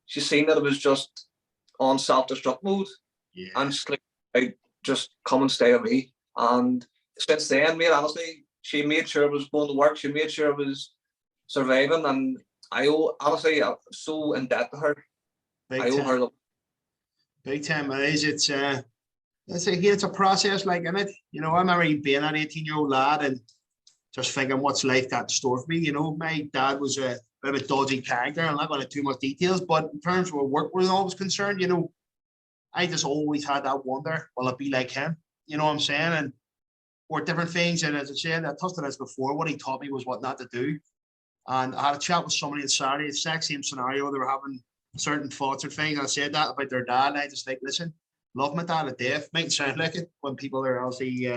Speaker 2: she seen that it was just on self-destruct mode, and she's like, just come and stay with me. And since then, mate, honestly, she made sure I was going to work. She made sure I was surviving, and I owe, honestly, I'm so in debt to her. I owe her.
Speaker 1: Big time it is. It's it's a process, like, in it. You know, I remember being an 18-year-old lad and just thinking, what's life got in store for me? You know, my dad was a bit of a dodgy character. I'm not going into too much details, but in terms of work was always concerned, you know, I just always had that wonder, will it be like him? You know what I'm saying? And or different things. And as I said, I touched on this before, what he taught me was what not to do. And I had a chat with somebody on Saturday, the exact same scenario. They were having certain thoughts or things. I said that about their dad. And I just like, listen, love my dad to death. Mightn't sound like it when people are obviously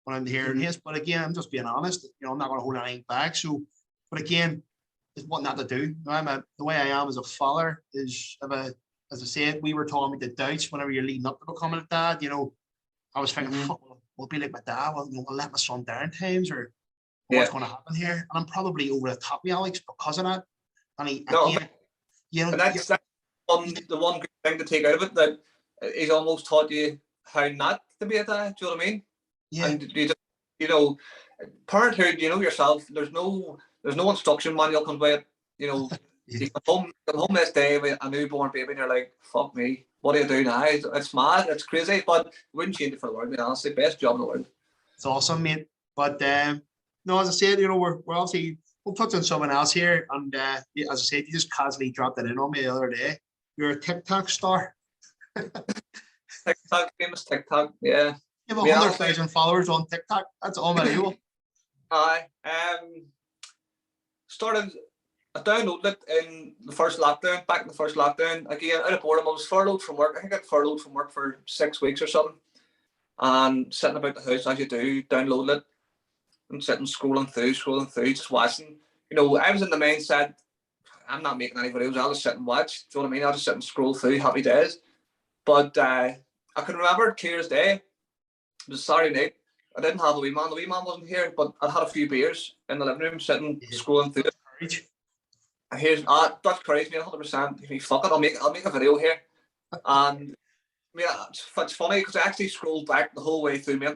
Speaker 1: when I'm hearing this, but again, I'm just being honest. You know, I'm not going to hold anything back. So, but again, it's what not to do. The way I am as a father is, as I said, we were talking about the doubts whenever you're leading up to becoming a dad. You know, I was thinking, fuck, will be like my dad. Well, you know, we'll let my son down times, or what's going to happen here? And I'm probably over the top with Alex because of that. And again, you know,
Speaker 2: and that's the one good thing to take out of it, that he's almost taught you how not to be a dad. Do you know what I mean?
Speaker 1: Yeah.
Speaker 2: And you just, you know, parenthood, you know yourself. There's no instruction manual comes with it. You know, you come home this day with a newborn baby, and you're like, fuck me, what do you do now? It's mad, it's crazy, but wouldn't change it for the world. Honestly, best job in the world.
Speaker 1: It's awesome, mate. But no, as I said, we're obviously we'll touch on someone else here, and as I said, you just casually dropped it in on me the other day. You're a TikTok star.
Speaker 2: TikTok, famous TikTok, yeah.
Speaker 1: You have 100,000 followers on TikTok. That's unbelievable.
Speaker 2: I started. I downloaded it in the first lockdown. Back in the first lockdown, again out of boredom, I was furloughed from work. I think I got furloughed from work for 6 weeks or something, and sitting about the house as you do, downloading it and sitting scrolling through, just watching. I was in the mindset, I'm not making any videos. I'll just sit and watch. Do you know what I mean? I'll just sit and scroll through. Happy days. But I can remember it clear as day. It was Saturday night. I didn't have the wee man. The wee man wasn't here, but I had a few beers in the living room, sitting scrolling through it. And here's that's crazy, 100%. Fuck it, I'll make a video here. And it's funny because I actually scrolled back the whole way through my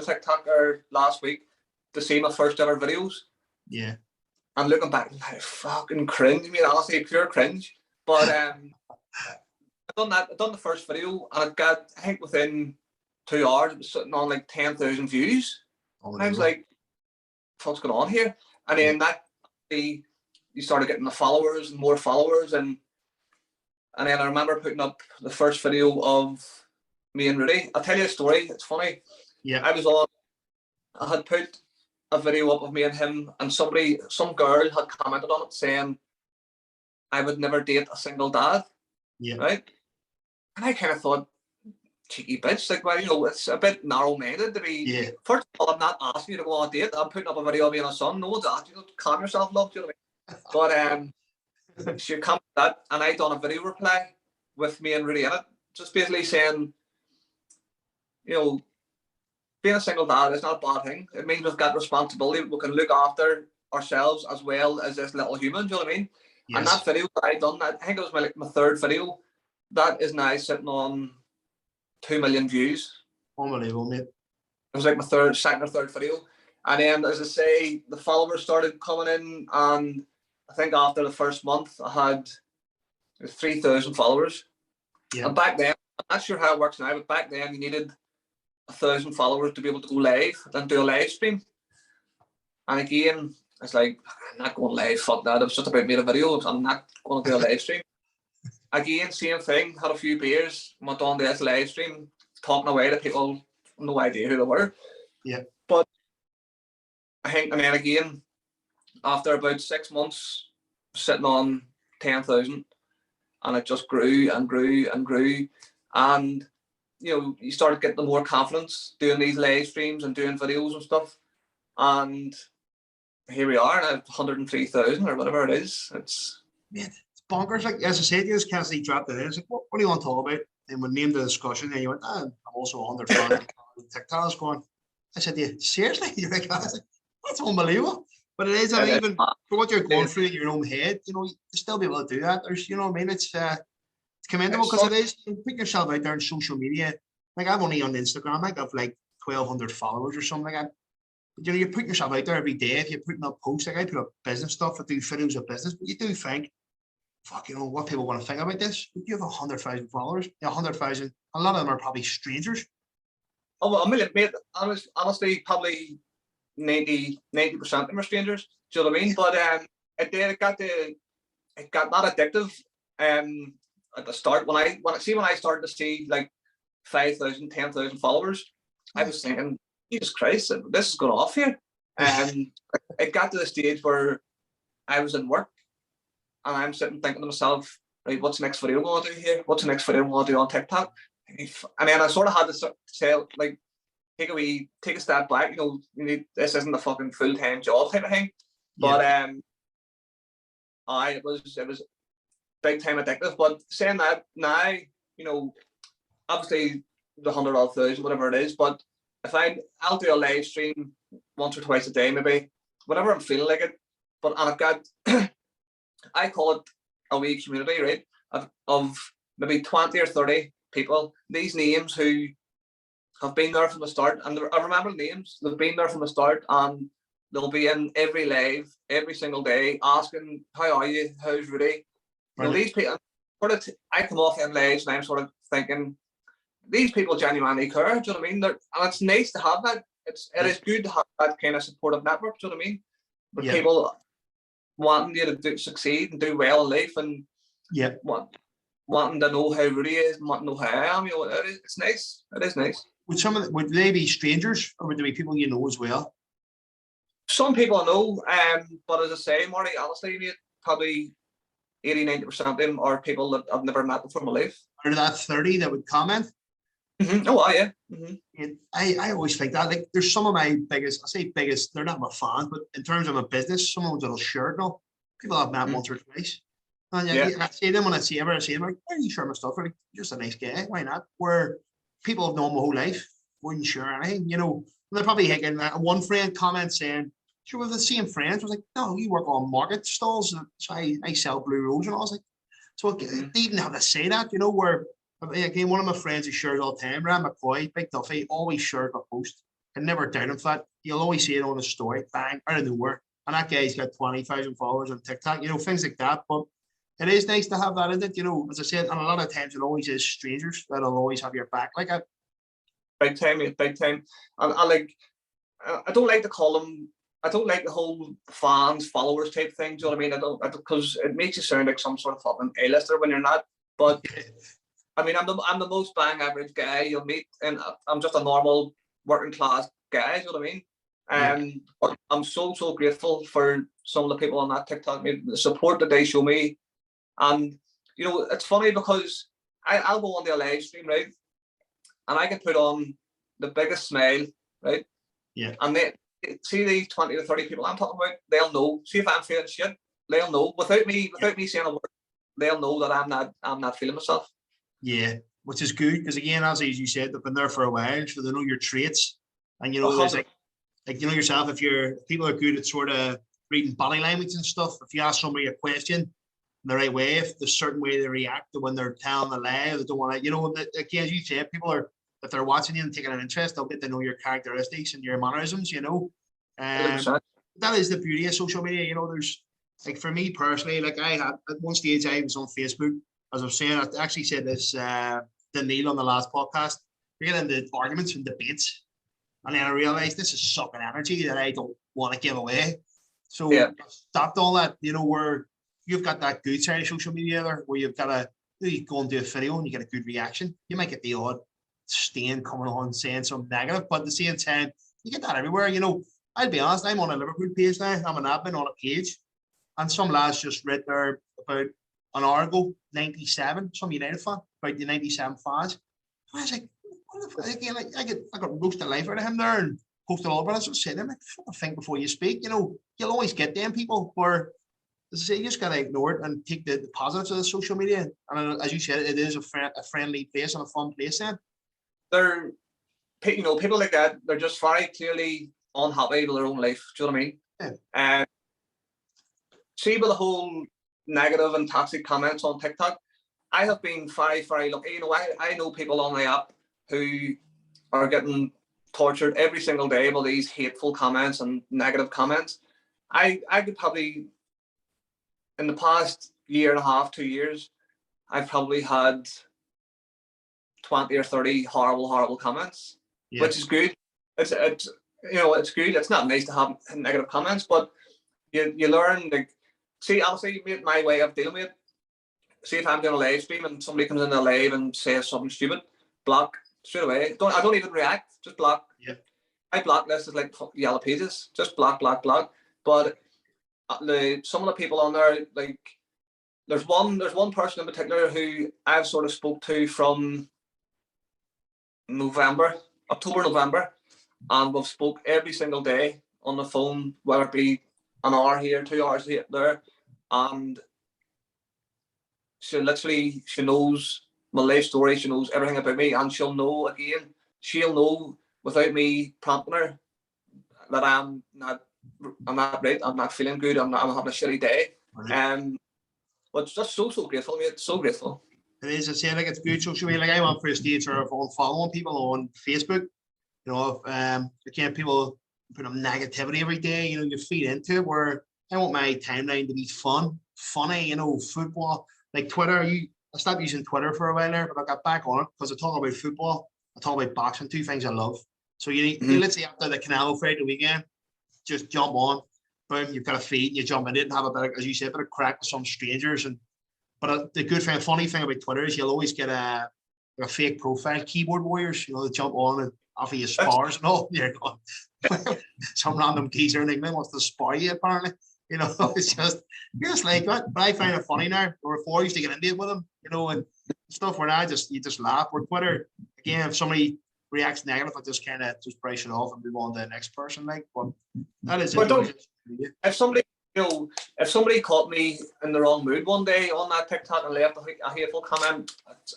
Speaker 2: TikTok last week to see my first ever videos.
Speaker 1: Yeah.
Speaker 2: And looking back, like fucking cringe. Honestly, pure cringe. But I've done the first video, and it got, I think within 2 hours, it was sitting on like 10,000 views. And I was like, what's going on here? And then you started getting the followers and more followers, and then I remember putting up the first video of me and Rudy. I'll tell you a story. It's funny.
Speaker 1: Yeah.
Speaker 2: I had put a video up of me and him, and some girl had commented on it saying I would never date a single dad.
Speaker 1: Yeah.
Speaker 2: Right. And I kind of thought, cheeky bitch, like, well, it's a bit narrow-minded to be.
Speaker 1: Yeah.
Speaker 2: First of all, I'm not asking you to go on a date. I'm putting up a video of me and a son. No one's asking you to calm yourself, love. Do you know what I mean? But she commented that, and I done a video reply with me and Rudy in it, just basically saying, being a single dad is not a bad thing. It means we've got responsibility. We can look after ourselves as well as this little human. Do you know what I mean? Yes. And that video that I done, I think it was my third video. That is now sitting on 2 million views.
Speaker 1: Unbelievable, mate.
Speaker 2: It was like my second or third video. And then, as I say, the followers started coming in, and I think after the first month, I had 3,000 followers. Yeah. And back then, I'm not sure how it works now, but back then you needed 1,000 followers to be able to go live and do a live stream. And again, it's like, I'm not going live, fuck that. It was just about making a video. I'm not going to do a live stream. Again, same thing, had a few beers, went on this live stream, talking away to people, no idea who they were.
Speaker 1: Yeah.
Speaker 2: But I think, and then again, after about 6 months, sitting on 10,000, and it just grew and grew and grew. And, you started getting more confidence doing these live streams and doing videos and stuff. And here we are, and I have 103,000 or whatever it is. It's
Speaker 1: bonkers. Like, as I said, you just can't see dropped it in. It's like, what do you want to talk about? And we named the discussion, and you went, I'm also 100,000 TikTok going. I said, yeah, seriously? You're like, that's unbelievable. But it is, and even for what you're going through in your own head, you still be able to do that. There's, it's commendable because it is. You put yourself out there on social media. Like, I'm only on Instagram. I have like 1,200 followers or something like that. But, you're putting yourself out there every day. If you're putting up posts, like I put up business stuff, I do videos of business, but you do think, fuck, what people want to think about this. But you have 100,000 followers, 100,000. A lot of them are probably strangers.
Speaker 2: Oh, well, a million, mate. Honestly, probably 90% of them are strangers. Do you know what I mean? But it got not addictive. At the start, when I started to see like 5,000, 10,000 followers, I was thinking, Jesus Christ, this is going off here. It got to the stage where I was in work, and I'm sitting thinking to myself, right, what's the next video I'm going to do here? What's the next video I'm going to do on TikTok? And then I sort of had to say, like, take a step back. This isn't a fucking full-time job type of thing. But it was big time addictive. But saying that now, obviously the 100,000, whatever it is. But if I'll do a live stream once or twice a day, maybe, whenever I'm feeling like it. And I've got, I call it a wee community, right? Of maybe 20 or 30 people. These names who have been there from the start, and I remember names. They've been there from the start, and they'll be in every live, every single day, asking, "How are you? How's Rudy?" Right. These people, I come off them lives, and I'm sort of thinking, these people genuinely care. Do you know what I mean? And it's nice to have that it is good to have that kind of supportive network. Do you know what I mean? With
Speaker 1: Yeah.
Speaker 2: people wanting you to succeed and do well in life, and
Speaker 1: Yeah.
Speaker 2: wanting to know how Rudy is, and wanting to know how I am. You know, it's nice. It is nice.
Speaker 1: Would they be strangers, or would they be people you know as well?
Speaker 2: Some people I know, but as I say, Marty, honestly, mate, probably 80-90% of them are people that I've never met before in my life.
Speaker 1: Out of that 30 that would comment?
Speaker 2: Oh, yeah.
Speaker 1: I always think that, like, there's some of my biggest, I say biggest, they're not my fans, but in terms of a business, someone that'll share it all. People I've met once or twice. And I see them when I see them, like, why are you sharing my stuff? Like, you're just a nice guy, why not? Where people have known my whole life, wouldn't share anything, you know. And they're probably thinking, one friend comments saying, sure, we're the same friends. I was like, no, you work on market stalls, so I sell blue rose. And I was like, so they even have to say that, you know, where, again, one of my friends who shares all the time, Rand McCoy, Big Duffy, always shared a post. I never doubt him for that. You'll always see it on a story, bang, out of nowhere. And that guy's got 20,000 followers on TikTok, you know, things like that. But it is nice to have that in it, you know, as I said, and a lot of times it always is strangers that'll always have your back like that.
Speaker 2: Big time, mate, big time. And I don't like to call them, I don't like the whole fans, followers type thing. Do you know what I mean? I don't, because it makes you sound like some sort of fucking A-lister when you're not. But I mean, I'm the most bang average guy you'll meet, and I'm just a normal working class guy. Do you know what I mean? But I'm so grateful for some of the people on that TikTok, the support that they show me, and you know, it's funny because I'll go on the live stream, right, and I can put on the biggest smile, right, and they see these 20 to 30 people I'm talking about, they'll know. See if I'm feeling shit, they'll know without me saying a word. They'll know that I'm not feeling myself.
Speaker 1: Yeah, which is good because, again, as you said, they've been there for a while, so they know your traits. And you know, there's like you know yourself, if people are good at sort of reading body language and stuff. If you ask somebody a question in the right way, if there's a certain way they react to when they're telling a lie, they don't want to, you know, again, as you said, people are, if they're watching you and taking an interest, they'll get to know your characteristics and your mannerisms, you know. That is the beauty of social media. You know, there's, like, for me personally, like, I had at one stage I was on Facebook, as I was saying, I actually said this to Neil on the last podcast. We get into arguments and debates, and then I realized this is sucking energy that I don't want to give away. So I stopped all that, you know, where you've got that good side of social media there, where you've got you go and do a video and you get a good reaction. You might get the odd stain coming on saying something negative, but at the same time, you get that everywhere. You know, I'll be honest, I'm on a Liverpool page now. I'm an admin on a page, and some lads just read there about an hour ago, 97, some United fan, about the 97 fans. And I was like, again, like, I got roasted life out of him there and posted all about it. So I said, like, think before you speak. You know, you'll always get them people where, as I say, you just got to ignore it and take the positives of the social media. And as you said, it is a friendly place and a fun place then.
Speaker 2: They're, you know, people like that, they're just very clearly unhappy with their own life. Do you know what I mean?
Speaker 1: Yeah.
Speaker 2: See, with the whole negative and toxic comments on TikTok, I have been very lucky. You know, I know people on the app who are getting tortured every single day by these hateful comments and negative comments. I could probably, in the past year and a half, 2 years, I've probably had 20 or 30 horrible comments, which is good. It's you know, it's good. It's not nice to have negative comments, but you learn, like, see, obviously, my way of dealing with it. See, if I'm doing a live stream and somebody comes in a live and says something stupid, block straight away. I don't even react, just block.
Speaker 1: Yeah.
Speaker 2: My block list is like yellow pages, just block. But some of the people on there, like, there's one person in particular who I've sort of spoke to from October, November, and we've spoke every single day on the phone, whether it be an hour here, 2 hours here, there, and she knows my life story, she knows everything about me, and she'll know without me prompting her that I'm not right, I'm not feeling good, I'm having a shitty day. But just so grateful, mate, so grateful.
Speaker 1: It is, I say, like, it's good social media. Like, I went for a stage of following people on Facebook. You know, again, people put up negativity every day, you know, you feed into it, where I want my timeline to be funny, you know, football. Like Twitter, I stopped using Twitter for a while there, but I got back on it because I talk about football, I talk about boxing, two things I love. So you let's say after the Canelo fight the weekend, just jump on, boom, you've got a feed, and you jump in it and have a bit of, as you said, a bit of crack with some strangers. And but the good thing, funny thing about Twitter is you'll always get a fake profile keyboard warriors, they jump on and offer you spars and all. You're going, some random geezer in England wants to spar you apparently. It's just like that. But I find it funny now. We're forced to get into it with them, and stuff where now you just laugh. Where Twitter, again, if somebody reacts negative, I just kind of just brush it off and move on to the next person. But that is it.
Speaker 2: If somebody caught me in the wrong mood one day on that TikTok and left a hateful comment,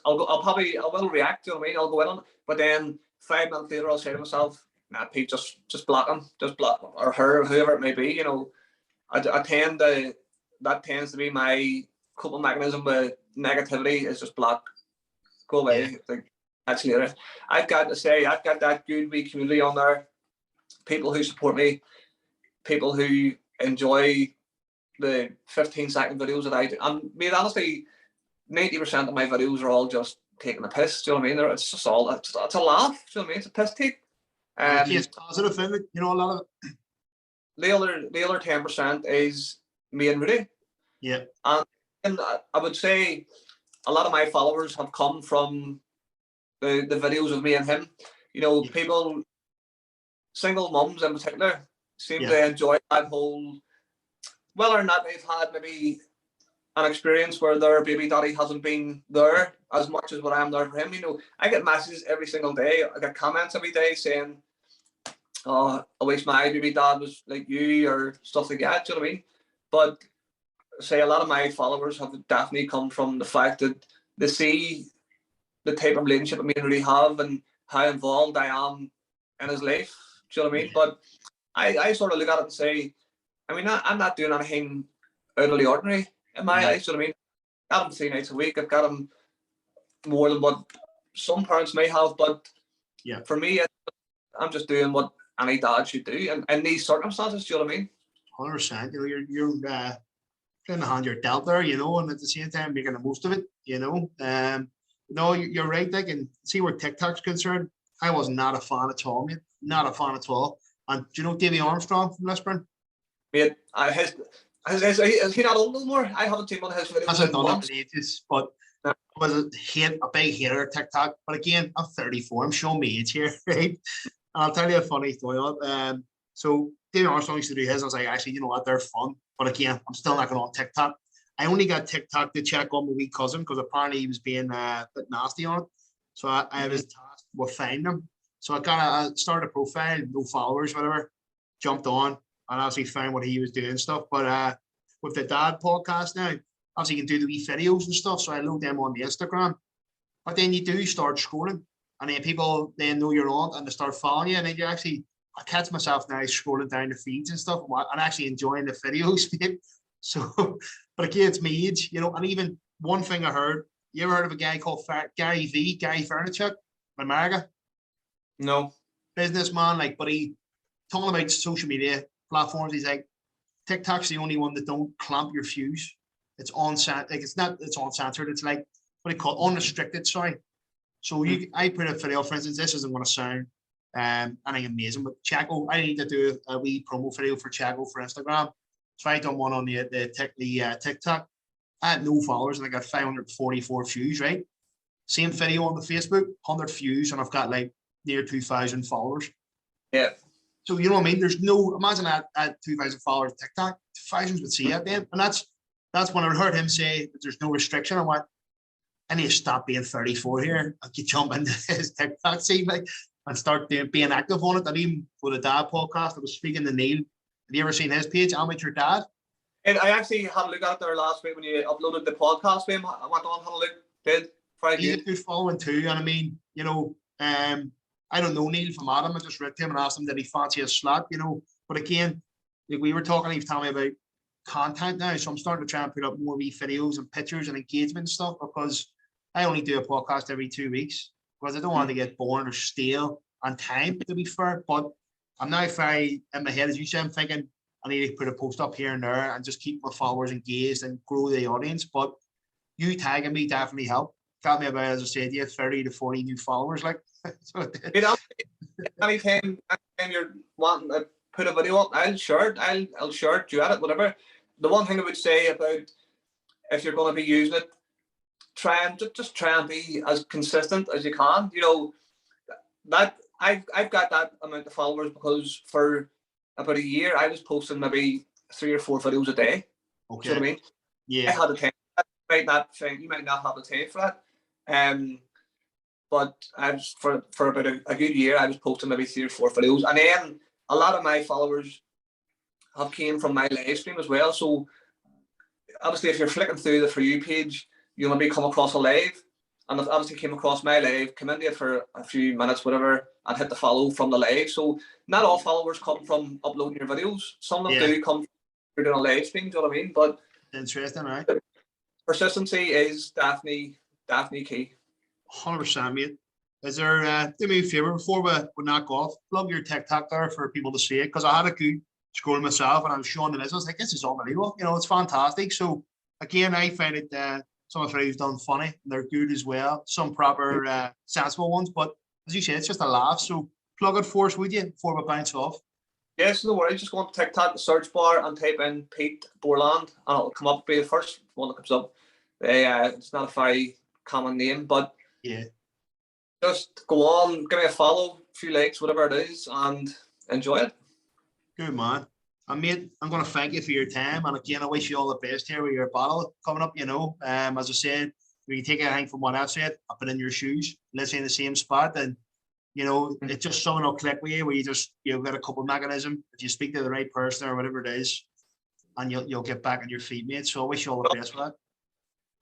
Speaker 2: I will react. You know what I mean? I'll go in on it. But then 5 minutes later, I'll say to myself, "Nah, Pete, just block him, or her, or whoever it may be." That tends to be my coping mechanism with negativity, is just block, go away. Yeah. Catch you later. I've got to say, I've got that good wee community on there. People who support me, people who enjoy the 15-second videos that I do. And mate, honestly, 90% of my videos are all just taking a piss. Do you know what I mean? It's just all it's a laugh. Do you know what I mean? It's a piss take.
Speaker 1: It's positive, isn't it? A lot of it.
Speaker 2: The other 10% is me and Rudy.
Speaker 1: Yeah.
Speaker 2: And I would say a lot of my followers have come from the videos of me and him. People, single mums in particular, seem to enjoy that whole, whether or not they've had maybe an experience where their baby daddy hasn't been there as much as what I'm there for him. I get messages every single day. I get comments every day saying, "Oh, I wish my baby dad was like you," or stuff like that. Do you know what I mean? But say a lot of my followers have definitely come from the fact that they see the type of relationship I really have and how involved I am in his life. Do you know what I mean? But I sort of look at it and say, I mean, I'm not doing anything out of the ordinary in my eyes. Do you know what I mean? I got him 3 nights a week. I've got him more than what some parents may have. But for me, I'm just doing what any dad should do in these circumstances. Do you know what I mean?
Speaker 1: 100%. You're playing the hand you're dealt there, and at the same time making the most of it. No, you're right. I can see where TikTok's concerned. I was not a fan at all, mate. Not a fan at all. And do you know Davy Armstrong from Lisburn?
Speaker 2: Mate, is he not old no more? I haven't seen one of his videos.
Speaker 1: Hasn't done it in ages, but I was a big hater of TikTok. But again, I'm 34. I'm showing my age here, right? And I'll tell you a funny story. So Davy Armstrong used to do his. I was like, actually, you know what? They're fun. But again, I'm still not going on TikTok. I only got TikTok to check on my wee cousin because apparently he was being a bit nasty on it. So I was tasked with finding him. So I started a profile, no followers, whatever. Jumped on and obviously found what he was doing and stuff. But with the dad podcast now, obviously you can do the wee videos and stuff. So I load them on the Instagram. But then you do start scrolling, and then people then know you're on and they start following you, and then I catch myself now scrolling down the feeds and stuff and actually enjoying the videos. So, but again, it's my age, and even one thing I heard, you ever heard of a guy called Gary Vaynerchuk in America?
Speaker 2: No.
Speaker 1: Businessman, but he talking about social media platforms. He's like, TikTok's the only one that don't clamp your views. It's it's uncensored. It's like, what do you call it? Unrestricted, sorry. So I put a video, for instance, this isn't going to sound anything amazing, but Chaco, I need to do a wee promo video for Chaco for Instagram. So I done one on the TikTok. I had no followers and I got 544 views, right? Same video on the Facebook, 100 views, and I've got near 2,000 followers.
Speaker 2: Yeah.
Speaker 1: So you know what I mean? There's no, imagine at 2,000 followers TikTok, thousands would see it then. And that's when I heard him say that there's no restriction. I went, I need to stop being 34 here. I could jump into his TikTok scene and start being active on it. And even with the dad podcast, I was speaking to Neil. Have you ever seen his page, Amateur Dad?
Speaker 2: And I actually had a look at it there last week when you uploaded the podcast. I went on, had a look, did.
Speaker 1: He's a good following too. And I mean, I don't know Neil from Adam. I just read to him and asked him, did he fancy a slot, But again, we were talking, he was telling me about content now. So I'm starting to try and put up more wee videos and pictures and engagement and stuff, because I only do a podcast every 2 weeks because I don't want to get boring or stale on time, to be fair. But I'm now very in my head, as you said, I'm thinking I need to put a post up here and there and just keep my followers engaged and grow the audience. But you tagging me definitely helped. got me about, as I said, 30 to 40 new followers. Like, so
Speaker 2: You know, anytime you're wanting to put a video up, I'll share it. I'll share it, duet it, whatever. The one thing I would say about if you're going to be using it, just try and be as consistent as you can. You know, that I've got that amount of followers because for about a year I was posting maybe 3 or 4 videos a day.
Speaker 1: Okay.
Speaker 2: Do you know what I mean?
Speaker 1: Yeah.
Speaker 2: I had the time. You might not have the time for that. But I was for about a good year I was posting maybe 3 or 4 videos, and then a lot of my followers have came from my live stream as well. So obviously, if you're flicking through the For You page, you'll maybe come across a live, and I've obviously came across my live, come into it for a few minutes, whatever, and hit the follow from the live. So not all followers come from uploading your videos. Some of them do come from doing a live stream. Do you know what I mean? But
Speaker 1: interesting, right?
Speaker 2: Persistency is definitely key.
Speaker 1: 100%, mate. Is there, do me a favour before we knock off, plug your TikTok there for people to see it, because I had a good scroll myself and I was showing the business. I was like, this is unbelievable. You know, it's fantastic. So again, I find it some of the videos done funny and they're good as well. Some proper sensible ones, but as you say, it's just a laugh. So plug it for us, would you, before we bounce off?
Speaker 2: Yes, no worries. Just go on TikTok, the search bar, and type in Pete Boreland, and it'll come up. Be the first one that comes up. It's not a very common name, but
Speaker 1: yeah,
Speaker 2: just go on, give me a follow, a few likes, whatever it is, and enjoy it.
Speaker 1: Good man. And mate, I'm going to thank you for your time. And again, I wish you all the best here with your battle coming up. You know, as I said, when you take anything from what I've said, I've been in your shoes, let's say in the same spot, and you know, it's just something will click with you where you've got a couple of mechanism. If you speak to the right person or whatever it is, and you'll get back on your feet, mate. So I wish you all the best for that.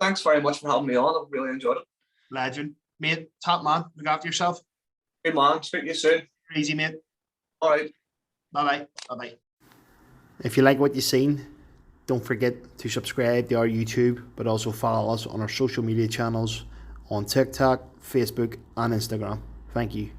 Speaker 2: Thanks very much for having me on. I've really enjoyed it.
Speaker 1: Legend. Mate, top man. Look after yourself.
Speaker 2: Good man. Speak to you soon.
Speaker 1: Easy, mate.
Speaker 2: All right.
Speaker 1: Bye-bye. Bye-bye.
Speaker 3: If you like what you've seen, don't forget to subscribe to our YouTube, but also follow us on our social media channels on TikTok, Facebook, and Instagram. Thank you.